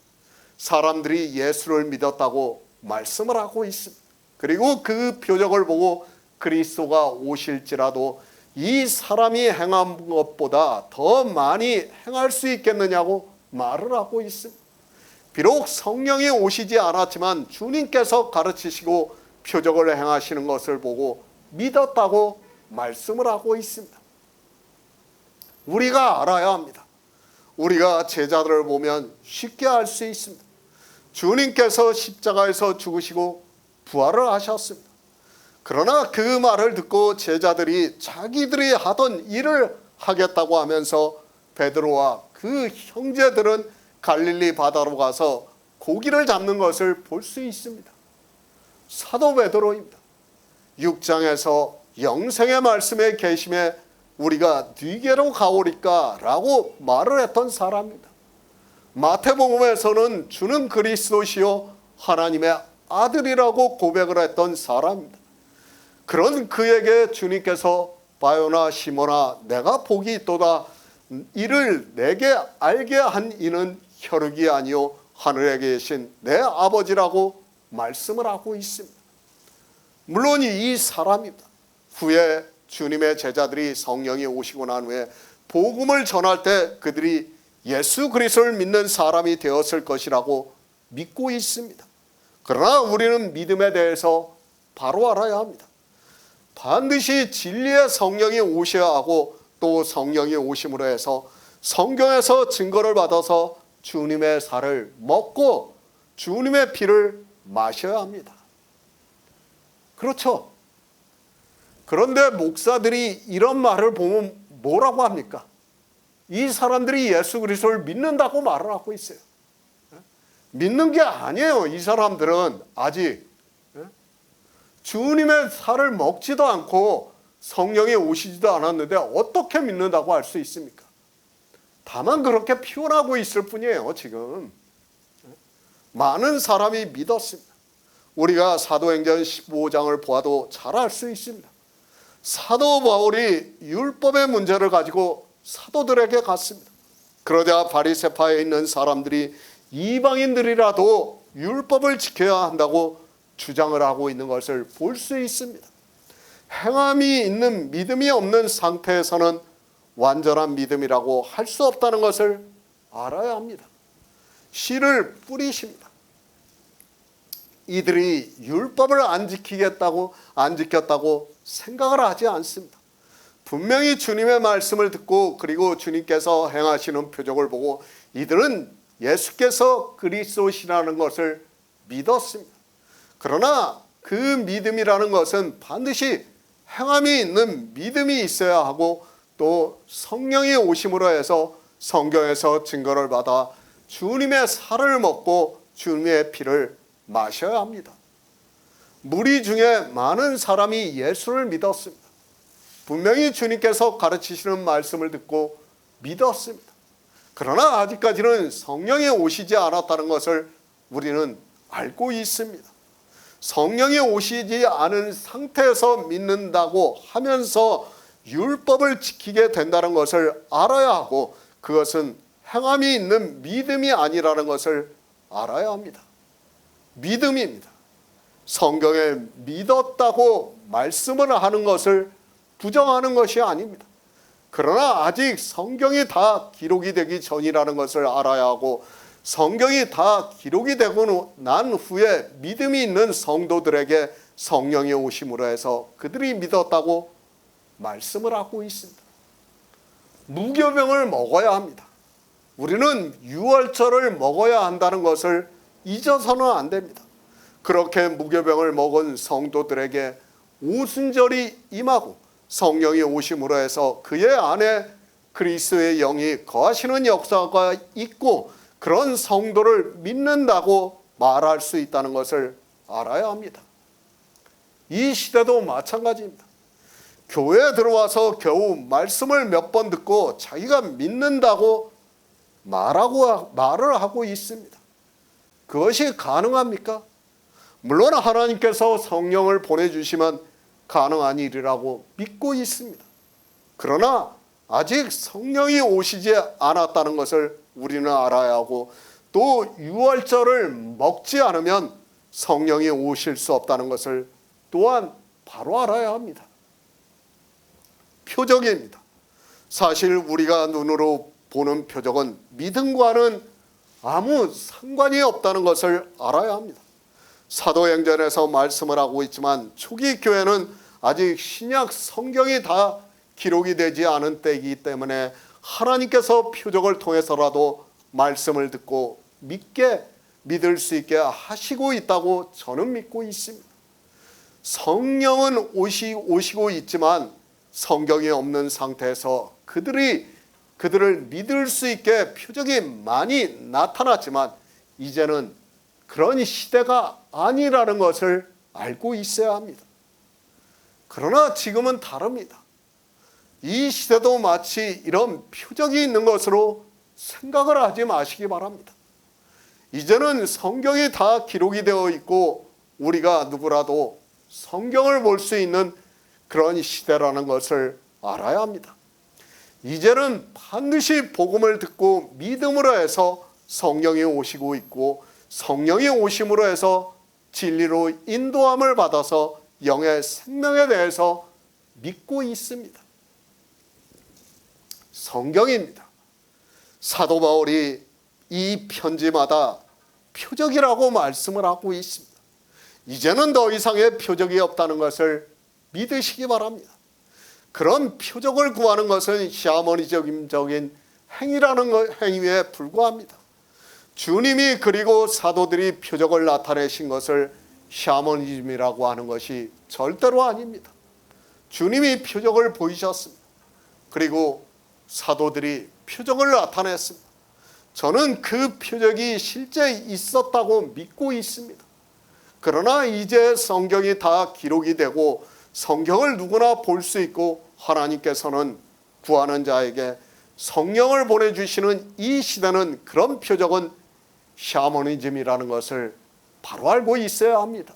사람들이 예수를 믿었다고 말씀을 하고 있습니다. 그리고 그 표적을 보고 그리스도가 오실지라도 이 사람이 행한 것보다 더 많이 행할 수 있겠느냐고 말을 하고 있습니다. 비록 성령이 오시지 않았지만 주님께서 가르치시고 표적을 행하시는 것을 보고 믿었다고 말씀을 하고 있습니다. 우리가 알아야 합니다. 우리가 제자들을 보면 쉽게 알 수 있습니다. 주님께서 십자가에서 죽으시고 부활을 하셨습니다. 그러나 그 말을 듣고 제자들이 자기들이 하던 일을 하겠다고 하면서 베드로와 그 형제들은 갈릴리 바다로 가서 고기를 잡는 것을 볼 수 있습니다. 사도 베드로입니다. 6장에서 영생의 말씀의 계심에 우리가 네게로 가오리까 라고 말을 했던 사람입니다. 마태복음에서는 주는 그리스도시요 하나님의 아들이라고 고백을 했던 사람입니다. 그런 그에게 주님께서 바요나 시몬아 내가 복이 있도다 이를 내게 알게 한 이는 혈육이 아니요 하늘에 계신 내 아버지라고 말씀을 하고 있습니다. 물론 이 사람입니다. 후에 주님의 제자들이 성령이 오시고 난 후에 복음을 전할 때 그들이 예수 그리스도를 믿는 사람이 되었을 것이라고 믿고 있습니다. 그러나 우리는 믿음에 대해서 바로 알아야 합니다. 반드시 진리의 성령이 오셔야 하고 또 성령이 오심으로 해서 성경에서 증거를 받아서 주님의 살을 먹고 주님의 피를 마셔야 합니다. 그렇죠. 그런데 목사들이 이런 말을 보면 뭐라고 합니까? 이 사람들이 예수 그리스도를 믿는다고 말을 하고 있어요. 믿는 게 아니에요. 이 사람들은 아직 주님의 살을 먹지도 않고 성령이 오시지도 않았는데 어떻게 믿는다고 할 수 있습니까? 다만 그렇게 표현하고 있을 뿐이에요. 지금 많은 사람이 믿었습니다. 우리가 사도행전 15장을 보아도 잘 알 수 있습니다. 사도 바울이 율법의 문제를 가지고 사도들에게 갔습니다. 그러자 바리새파에 있는 사람들이 이방인들이라도 율법을 지켜야 한다고 주장을 하고 있는 것을 볼 수 있습니다. 행함이 있는 믿음이 없는 상태에서는 완전한 믿음이라고 할 수 없다는 것을 알아야 합니다. 씨를 뿌리십니다. 이들이 율법을 안 지켰다고 생각을 하지 않습니다. 분명히 주님의 말씀을 듣고 그리고 주님께서 행하시는 표적을 보고 이들은 예수께서 그리스도시라는 것을 믿었습니다. 그러나 그 믿음이라는 것은 반드시 행함이 있는 믿음이 있어야 하고 또 성령이 오심으로 해서 성경에서 증거를 받아 주님의 살을 먹고 주님의 피를 마셔야 합니다. 무리 중에 많은 사람이 예수를 믿었습니다. 분명히 주님께서 가르치시는 말씀을 듣고 믿었습니다. 그러나 아직까지는 성령이 오시지 않았다는 것을 우리는 알고 있습니다. 성령이 오시지 않은 상태에서 믿는다고 하면서 율법을 지키게 된다는 것을 알아야 하고 그것은 행함이 있는 믿음이 아니라는 것을 알아야 합니다. 믿음입니다. 성경에 믿었다고 말씀을 하는 것을 부정하는 것이 아닙니다. 그러나 아직 성경이 다 기록이 되기 전이라는 것을 알아야 하고 성경이 다 기록이 되고 난 후에 믿음이 있는 성도들에게 성령이 오심으로 해서 그들이 믿었다고 말씀을 하고 있습니다. 무교병을 먹어야 합니다. 우리는 유월절을 먹어야 한다는 것을 잊어서는 안 됩니다. 그렇게 무교병을 먹은 성도들에게 오순절이 임하고 성령이 오심으로 해서 그의 안에 그리스도의 영이 거하시는 역사가 있고 그런 성도를 믿는다고 말할 수 있다는 것을 알아야 합니다. 이 시대도 마찬가지입니다. 교회에 들어와서 겨우 말씀을 몇 번 듣고 자기가 믿는다고 말을 하고 있습니다. 그것이 가능합니까? 물론 하나님께서 성령을 보내주시면 가능한 일이라고 믿고 있습니다. 그러나 아직 성령이 오시지 않았다는 것을 우리는 알아야 하고 또 유월절을 먹지 않으면 성령이 오실 수 없다는 것을 또한 바로 알아야 합니다. 표적입니다. 사실 우리가 눈으로 보는 표적은 믿음과는 아무 상관이 없다는 것을 알아야 합니다. 사도행전에서 말씀을 하고 있지만 초기 교회는 아직 신약 성경이 다 기록이 되지 않은 때이기 때문에 하나님께서 표적을 통해서라도 말씀을 듣고 믿을 수 있게 하시고 있다고 저는 믿고 있습니다. 성령은 오시고 있지만 성경이 없는 상태에서 그들을 믿을 수 있게 표적이 많이 나타났지만 이제는 그런 시대가 아니라는 것을 알고 있어야 합니다. 그러나 지금은 다릅니다. 이 시대도 마치 이런 표적이 있는 것으로 생각을 하지 마시기 바랍니다. 이제는 성경이 다 기록이 되어 있고 우리가 누구라도 성경을 볼 수 있는 그런 시대라는 것을 알아야 합니다. 이제는 반드시 복음을 듣고 믿음으로 해서 성령이 오시고 있고, 성령이 오심으로 해서 진리로 인도함을 받아서 영의 생명에 대해서 믿고 있습니다. 성경입니다. 사도 바울이 이 편지마다 표적이라고 말씀을 하고 있습니다. 이제는 더 이상의 표적이 없다는 것을 믿으시기 바랍니다. 그런 표적을 구하는 것은 샤머니즘적인 행위에 불과합니다. 주님이 그리고 사도들이 표적을 나타내신 것을 샤머니즘이라고 하는 것이 절대로 아닙니다. 주님이 표적을 보이셨습니다. 그리고 사도들이 표적을 나타냈습니다. 저는 그 표적이 실제 있었다고 믿고 있습니다. 그러나 이제 성경이 다 기록이 되고 성경을 누구나 볼 수 있고 하나님께서는 구하는 자에게 성령을 보내주시는 이 시대는 그런 표적은 샤머니즘이라는 것을 바로 알고 있어야 합니다.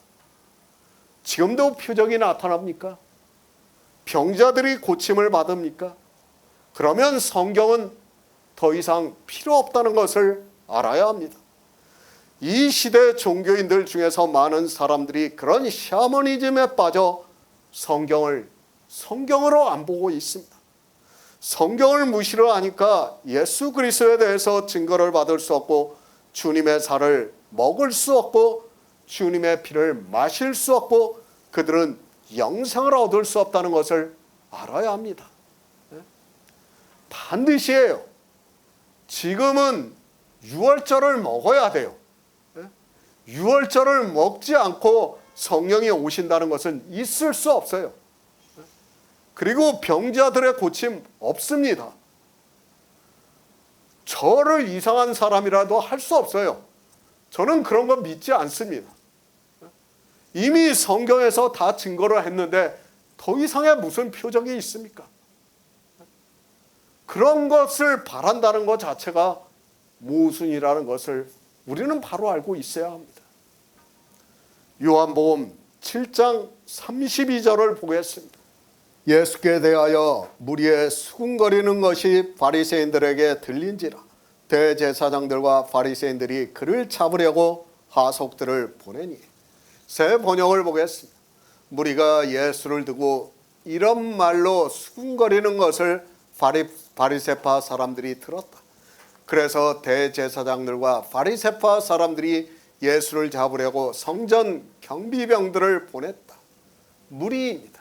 지금도 표적이 나타납니까? 병자들이 고침을 받습니까? 그러면 성경은 더 이상 필요 없다는 것을 알아야 합니다. 이 시대 종교인들 중에서 많은 사람들이 그런 샤머니즘에 빠져 성경으로 안 보고 있습니다. 성경을 무시를 하니까 예수 그리스도에 대해서 증거를 받을 수 없고, 주님의 살을 먹을 수 없고, 주님의 피를 마실 수 없고, 그들은 영생을 얻을 수 없다는 것을 알아야 합니다. 반드시예요. 지금은 유월절을 먹어야 돼요. 유월절을 먹지 않고 성령이 오신다는 것은 있을 수 없어요. 그리고 병자들의 고침 없습니다. 저를 이상한 사람이라도 할 수 없어요. 저는 그런 거 믿지 않습니다. 이미 성경에서 다 증거를 했는데 더 이상의 무슨 표적이 있습니까? 그런 것을 바란다는 것 자체가 모순이라는 것을 우리는 바로 알고 있어야 합니다. 요한복음 7장 32절을 보겠습니다. 예수께 대하여 무리의 수군거리는 것이 바리새인들에게 들린지라 대제사장들과 바리새인들이 그를 잡으려고 하속들을 보내니. 새 번역을 보겠습니다. 무리가 예수를 두고 이런 말로 수군거리는 것을 바리새파 사람들이 들었다. 그래서 대제사장들과 바리새파 사람들이 예수를 잡으려고 성전 경비병들을 보냈다. 무리입니다.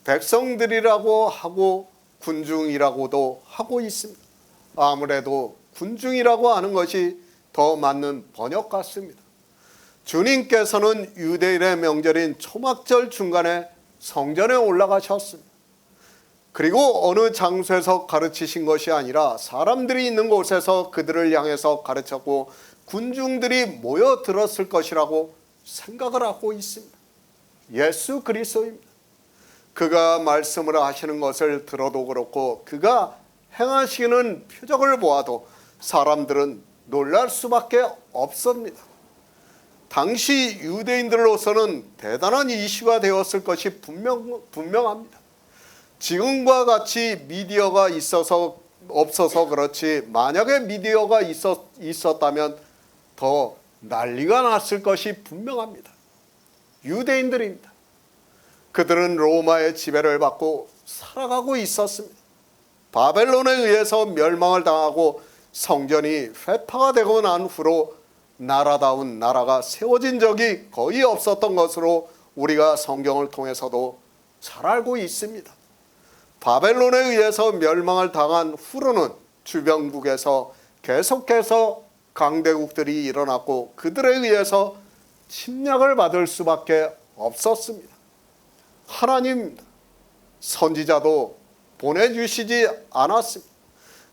백성들이라고 하고 군중이라고도 하고 있습니다. 아무래도 군중이라고 하는 것이 더 맞는 번역 같습니다. 주님께서는 유대인의 명절인 초막절 중간에 성전에 올라가셨습니다. 그리고 어느 장소에서 가르치신 것이 아니라 사람들이 있는 곳에서 그들을 향해서 가르쳤고 군중들이 모여들었을 것이라고 생각을 하고 있습니다. 예수 그리스도입니다. 그가 말씀을 하시는 것을 들어도 그렇고 그가 행하시는 표적을 보아도 사람들은 놀랄 수밖에 없습니다. 당시 유대인들로서는 대단한 이슈가 되었을 것이 분명합니다. 지금과 같이 미디어가 없어서 그렇지, 만약에 미디어가 있었다면 더 난리가 났을 것이 분명합니다. 유대인들입니다. 그들은 로마의 지배를 받고 살아가고 있었습니다. 바벨론에 의해서 멸망을 당하고 성전이 회파가 되고 난 후로 나라다운 나라가 세워진 적이 거의 없었던 것으로 우리가 성경을 통해서도 잘 알고 있습니다. 바벨론에 의해서 멸망을 당한 후로는 주변국에서 계속해서 강대국들이 일어났고 그들에 의해서 침략을 받을 수밖에 없었습니다. 하나님 선지자도 보내주시지 않았습니다.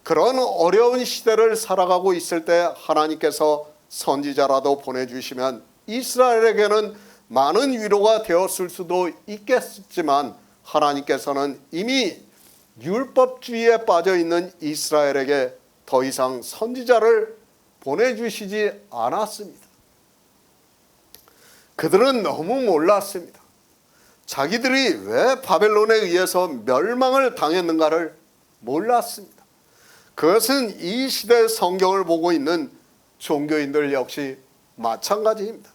그런 어려운 시대를 살아가고 있을 때 하나님께서 선지자라도 보내주시면 이스라엘에게는 많은 위로가 되었을 수도 있겠지만 하나님께서는 이미 율법주의에 빠져 있는 이스라엘에게 더 이상 선지자를 보내주시지 않았습니다. 그들은 너무 몰랐습니다. 자기들이 왜 바벨론에 의해서 멸망을 당했는가를 몰랐습니다. 그것은 이 시대 성경을 보고 있는 종교인들 역시 마찬가지입니다.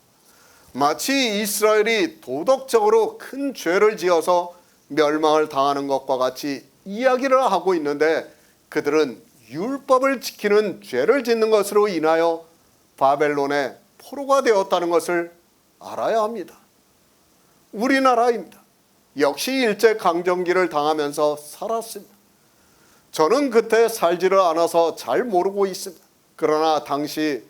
마치 이스라엘이 도덕적으로 큰 죄를 지어서 멸망을 당하는 것과 같이 이야기를 하고 있는데, 그들은 율법을 지키는 죄를 짓는 것으로 인하여 바벨론의 포로가 되었다는 것을 알아야 합니다. 우리나라입니다. 역시 일제강점기를 당하면서 살았습니다. 저는 그때 살지를 않아서 잘 모르고 있습니다. 그러나 당시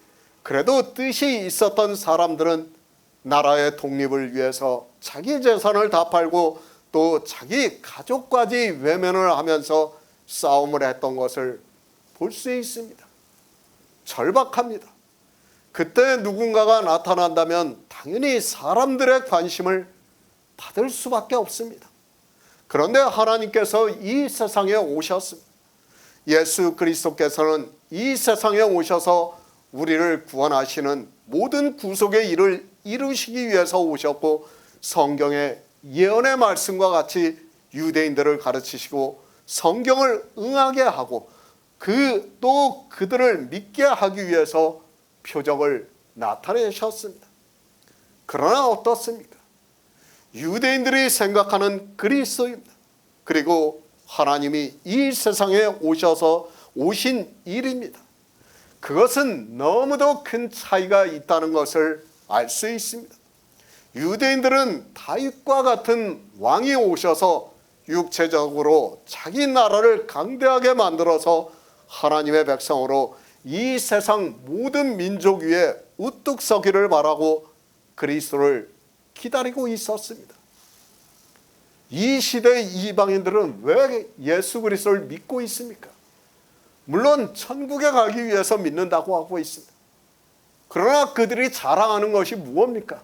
그래도 뜻이 있었던 사람들은 나라의 독립을 위해서 자기 재산을 다 팔고 또 자기 가족까지 외면을 하면서 싸움을 했던 것을 볼 수 있습니다. 절박합니다. 그때 누군가가 나타난다면 당연히 사람들의 관심을 받을 수밖에 없습니다. 그런데 하나님께서 이 세상에 오셨습니다. 예수 그리스도께서는 이 세상에 오셔서 우리를 구원하시는 모든 구속의 일을 이루시기 위해서 오셨고, 성경의 예언의 말씀과 같이 유대인들을 가르치시고 성경을 응하게 하고 또 그들을 믿게 하기 위해서 표적을 나타내셨습니다. 그러나 어떻습니까? 유대인들이 생각하는 그리스도입니다. 그리고 하나님이 이 세상에 오신 일입니다. 그것은 너무도 큰 차이가 있다는 것을 알 수 있습니다. 유대인들은 다윗과 같은 왕이 오셔서 육체적으로 자기 나라를 강대하게 만들어서 하나님의 백성으로 이 세상 모든 민족 위에 우뚝 서기를 바라고 그리스도를 기다리고 있었습니다. 이 시대의 이방인들은 왜 예수 그리스도를 믿고 있습니까? 물론 천국에 가기 위해서 믿는다고 하고 있습니다. 그러나 그들이 자랑하는 것이 무엇입니까?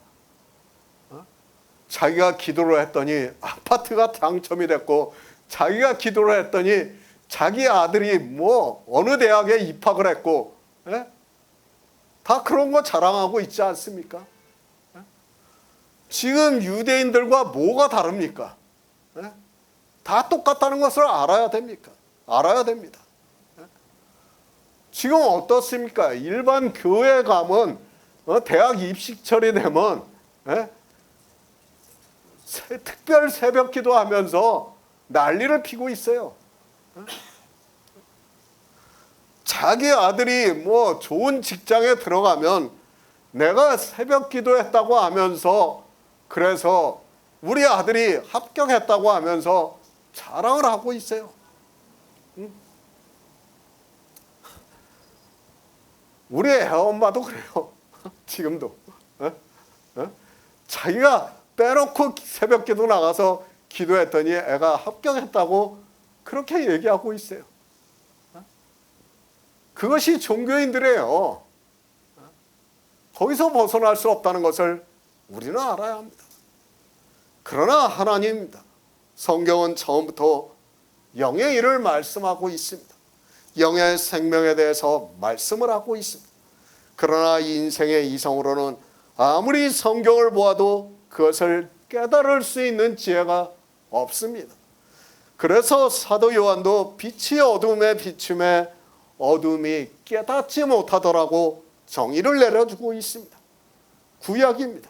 자기가 기도를 했더니 아파트가 당첨이 됐고, 자기가 기도를 했더니 자기 아들이 어느 대학에 입학을 했고, 다 그런 거 자랑하고 있지 않습니까? 지금 유대인들과 뭐가 다릅니까? 다 똑같다는 것을 알아야 됩니다. 지금 어떻습니까? 일반 교회 가면 대학 입시철이 되면 특별 새벽 기도하면서 난리를 피고 있어요. 자기 아들이 좋은 직장에 들어가면 내가 새벽 기도했다고 하면서, 그래서 우리 아들이 합격했다고 하면서 자랑을 하고 있어요. 우리 애엄마도 그래요. 지금도. 자기가 빼놓고 새벽 기도 나가서 기도했더니 애가 합격했다고 그렇게 얘기하고 있어요. 그것이 종교인들이에요. 거기서 벗어날 수 없다는 것을 우리는 알아야 합니다. 그러나 하나님입니다. 성경은 처음부터 영의 일을 말씀하고 있습니다. 영의 생명에 대해서 말씀을 하고 있습니다. 그러나 인생의 이성으로는 아무리 성경을 보아도 그것을 깨달을 수 있는 지혜가 없습니다. 그래서 사도 요한도 빛이 어둠에 비춤에 어둠이 깨닫지 못하더라고 정의를 내려주고 있습니다. 구약입니다.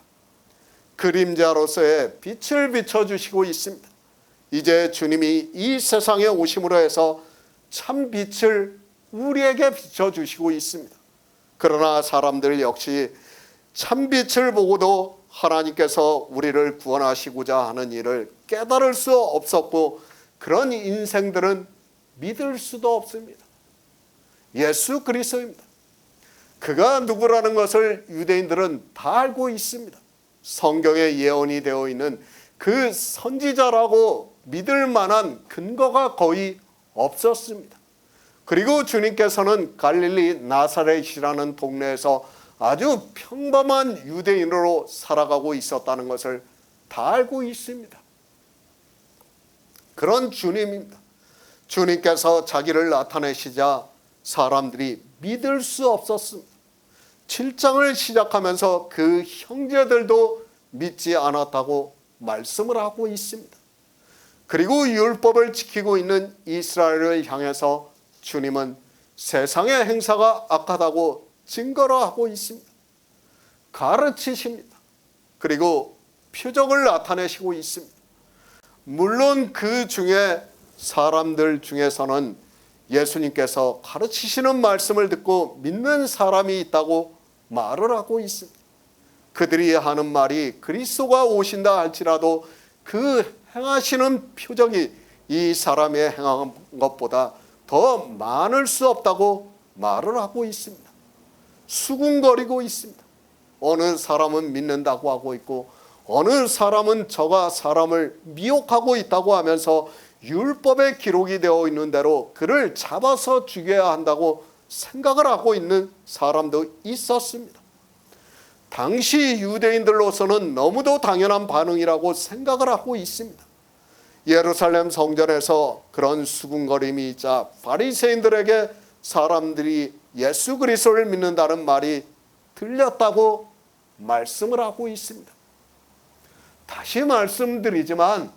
그림자로서의 빛을 비춰주시고 있습니다. 이제 주님이 이 세상에 오심으로 해서 참 빛을 우리에게 비춰주시고 있습니다. 그러나 사람들 역시 참 빛을 보고도 하나님께서 우리를 구원하시고자 하는 일을 깨달을 수 없었고, 그런 인생들은 믿을 수도 없습니다. 예수 그리스도입니다. 그가 누구라는 것을 유대인들은 다 알고 있습니다. 성경에 예언이 되어 있는 그 선지자라고 믿을 만한 근거가 거의 없었습니다. 그리고 주님께서는 갈릴리 나사렛이라는 동네에서 아주 평범한 유대인으로 살아가고 있었다는 것을 다 알고 있습니다. 그런 주님입니다. 주님께서 자기를 나타내시자 사람들이 믿을 수 없었습니다. 7장을 시작하면서 그 형제들도 믿지 않았다고 말씀을 하고 있습니다. 그리고 율법을 지키고 있는 이스라엘을 향해서 주님은 세상의 행사가 악하다고 증거를 하고 있습니다. 가르치십니다. 그리고 표적을 나타내시고 있습니다. 물론 그 중에 사람들 중에서는 예수님께서 가르치시는 말씀을 듣고 믿는 사람이 있다고 말을 하고 있습니다. 그들이 하는 말이 그리스도가 오신다 할지라도 그 행하시는 표적이 이 사람의 행한 것보다 더 많을 수 없다고 말을 하고 있습니다. 수군거리고 있습니다. 어느 사람은 믿는다고 하고 있고 어느 사람은 저가 사람을 미혹하고 있다고 하면서 율법에 기록이 되어 있는 대로 그를 잡아서 죽여야 한다고 생각을 하고 있는 사람도 있었습니다. 당시 유대인들로서는 너무도 당연한 반응이라고 생각을 하고 있습니다. 예루살렘 성전에서 그런 수군거림이 있자 바리새인들에게 사람들이 예수 그리스도를 믿는다는 말이 들렸다고 말씀을 하고 있습니다. 다시 말씀드리지만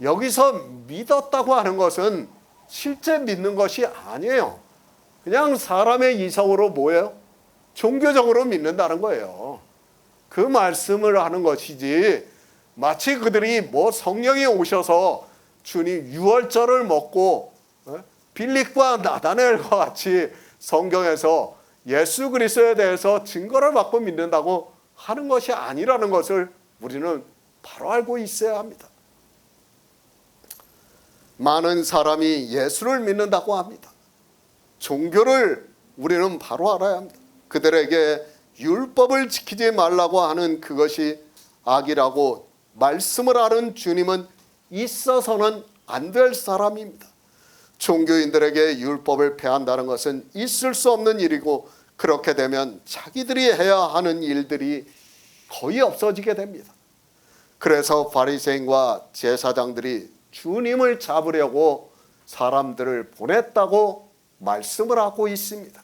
여기서 믿었다고 하는 것은 실제 믿는 것이 아니에요. 그냥 사람의 이성으로 뭐예요? 종교적으로 믿는다는 거예요. 그 말씀을 하는 것이지 마치 그들이 성령이 오셔서 주님 유월절을 먹고 빌립과 나다넬과 같이 성경에서 예수 그리스도에 대해서 증거를 받고 믿는다고 하는 것이 아니라는 것을 우리는 바로 알고 있어야 합니다. 많은 사람이 예수를 믿는다고 합니다. 종교를 우리는 바로 알아야 합니다. 그들에게 율법을 지키지 말라고 하는 그것이 악이라고 말씀을 하는 주님은 있어서는 안 될 사람입니다. 종교인들에게 율법을 폐한다는 것은 있을 수 없는 일이고 그렇게 되면 자기들이 해야 하는 일들이 거의 없어지게 됩니다. 그래서 바리새인과 제사장들이 주님을 잡으려고 사람들을 보냈다고 말씀을 하고 있습니다.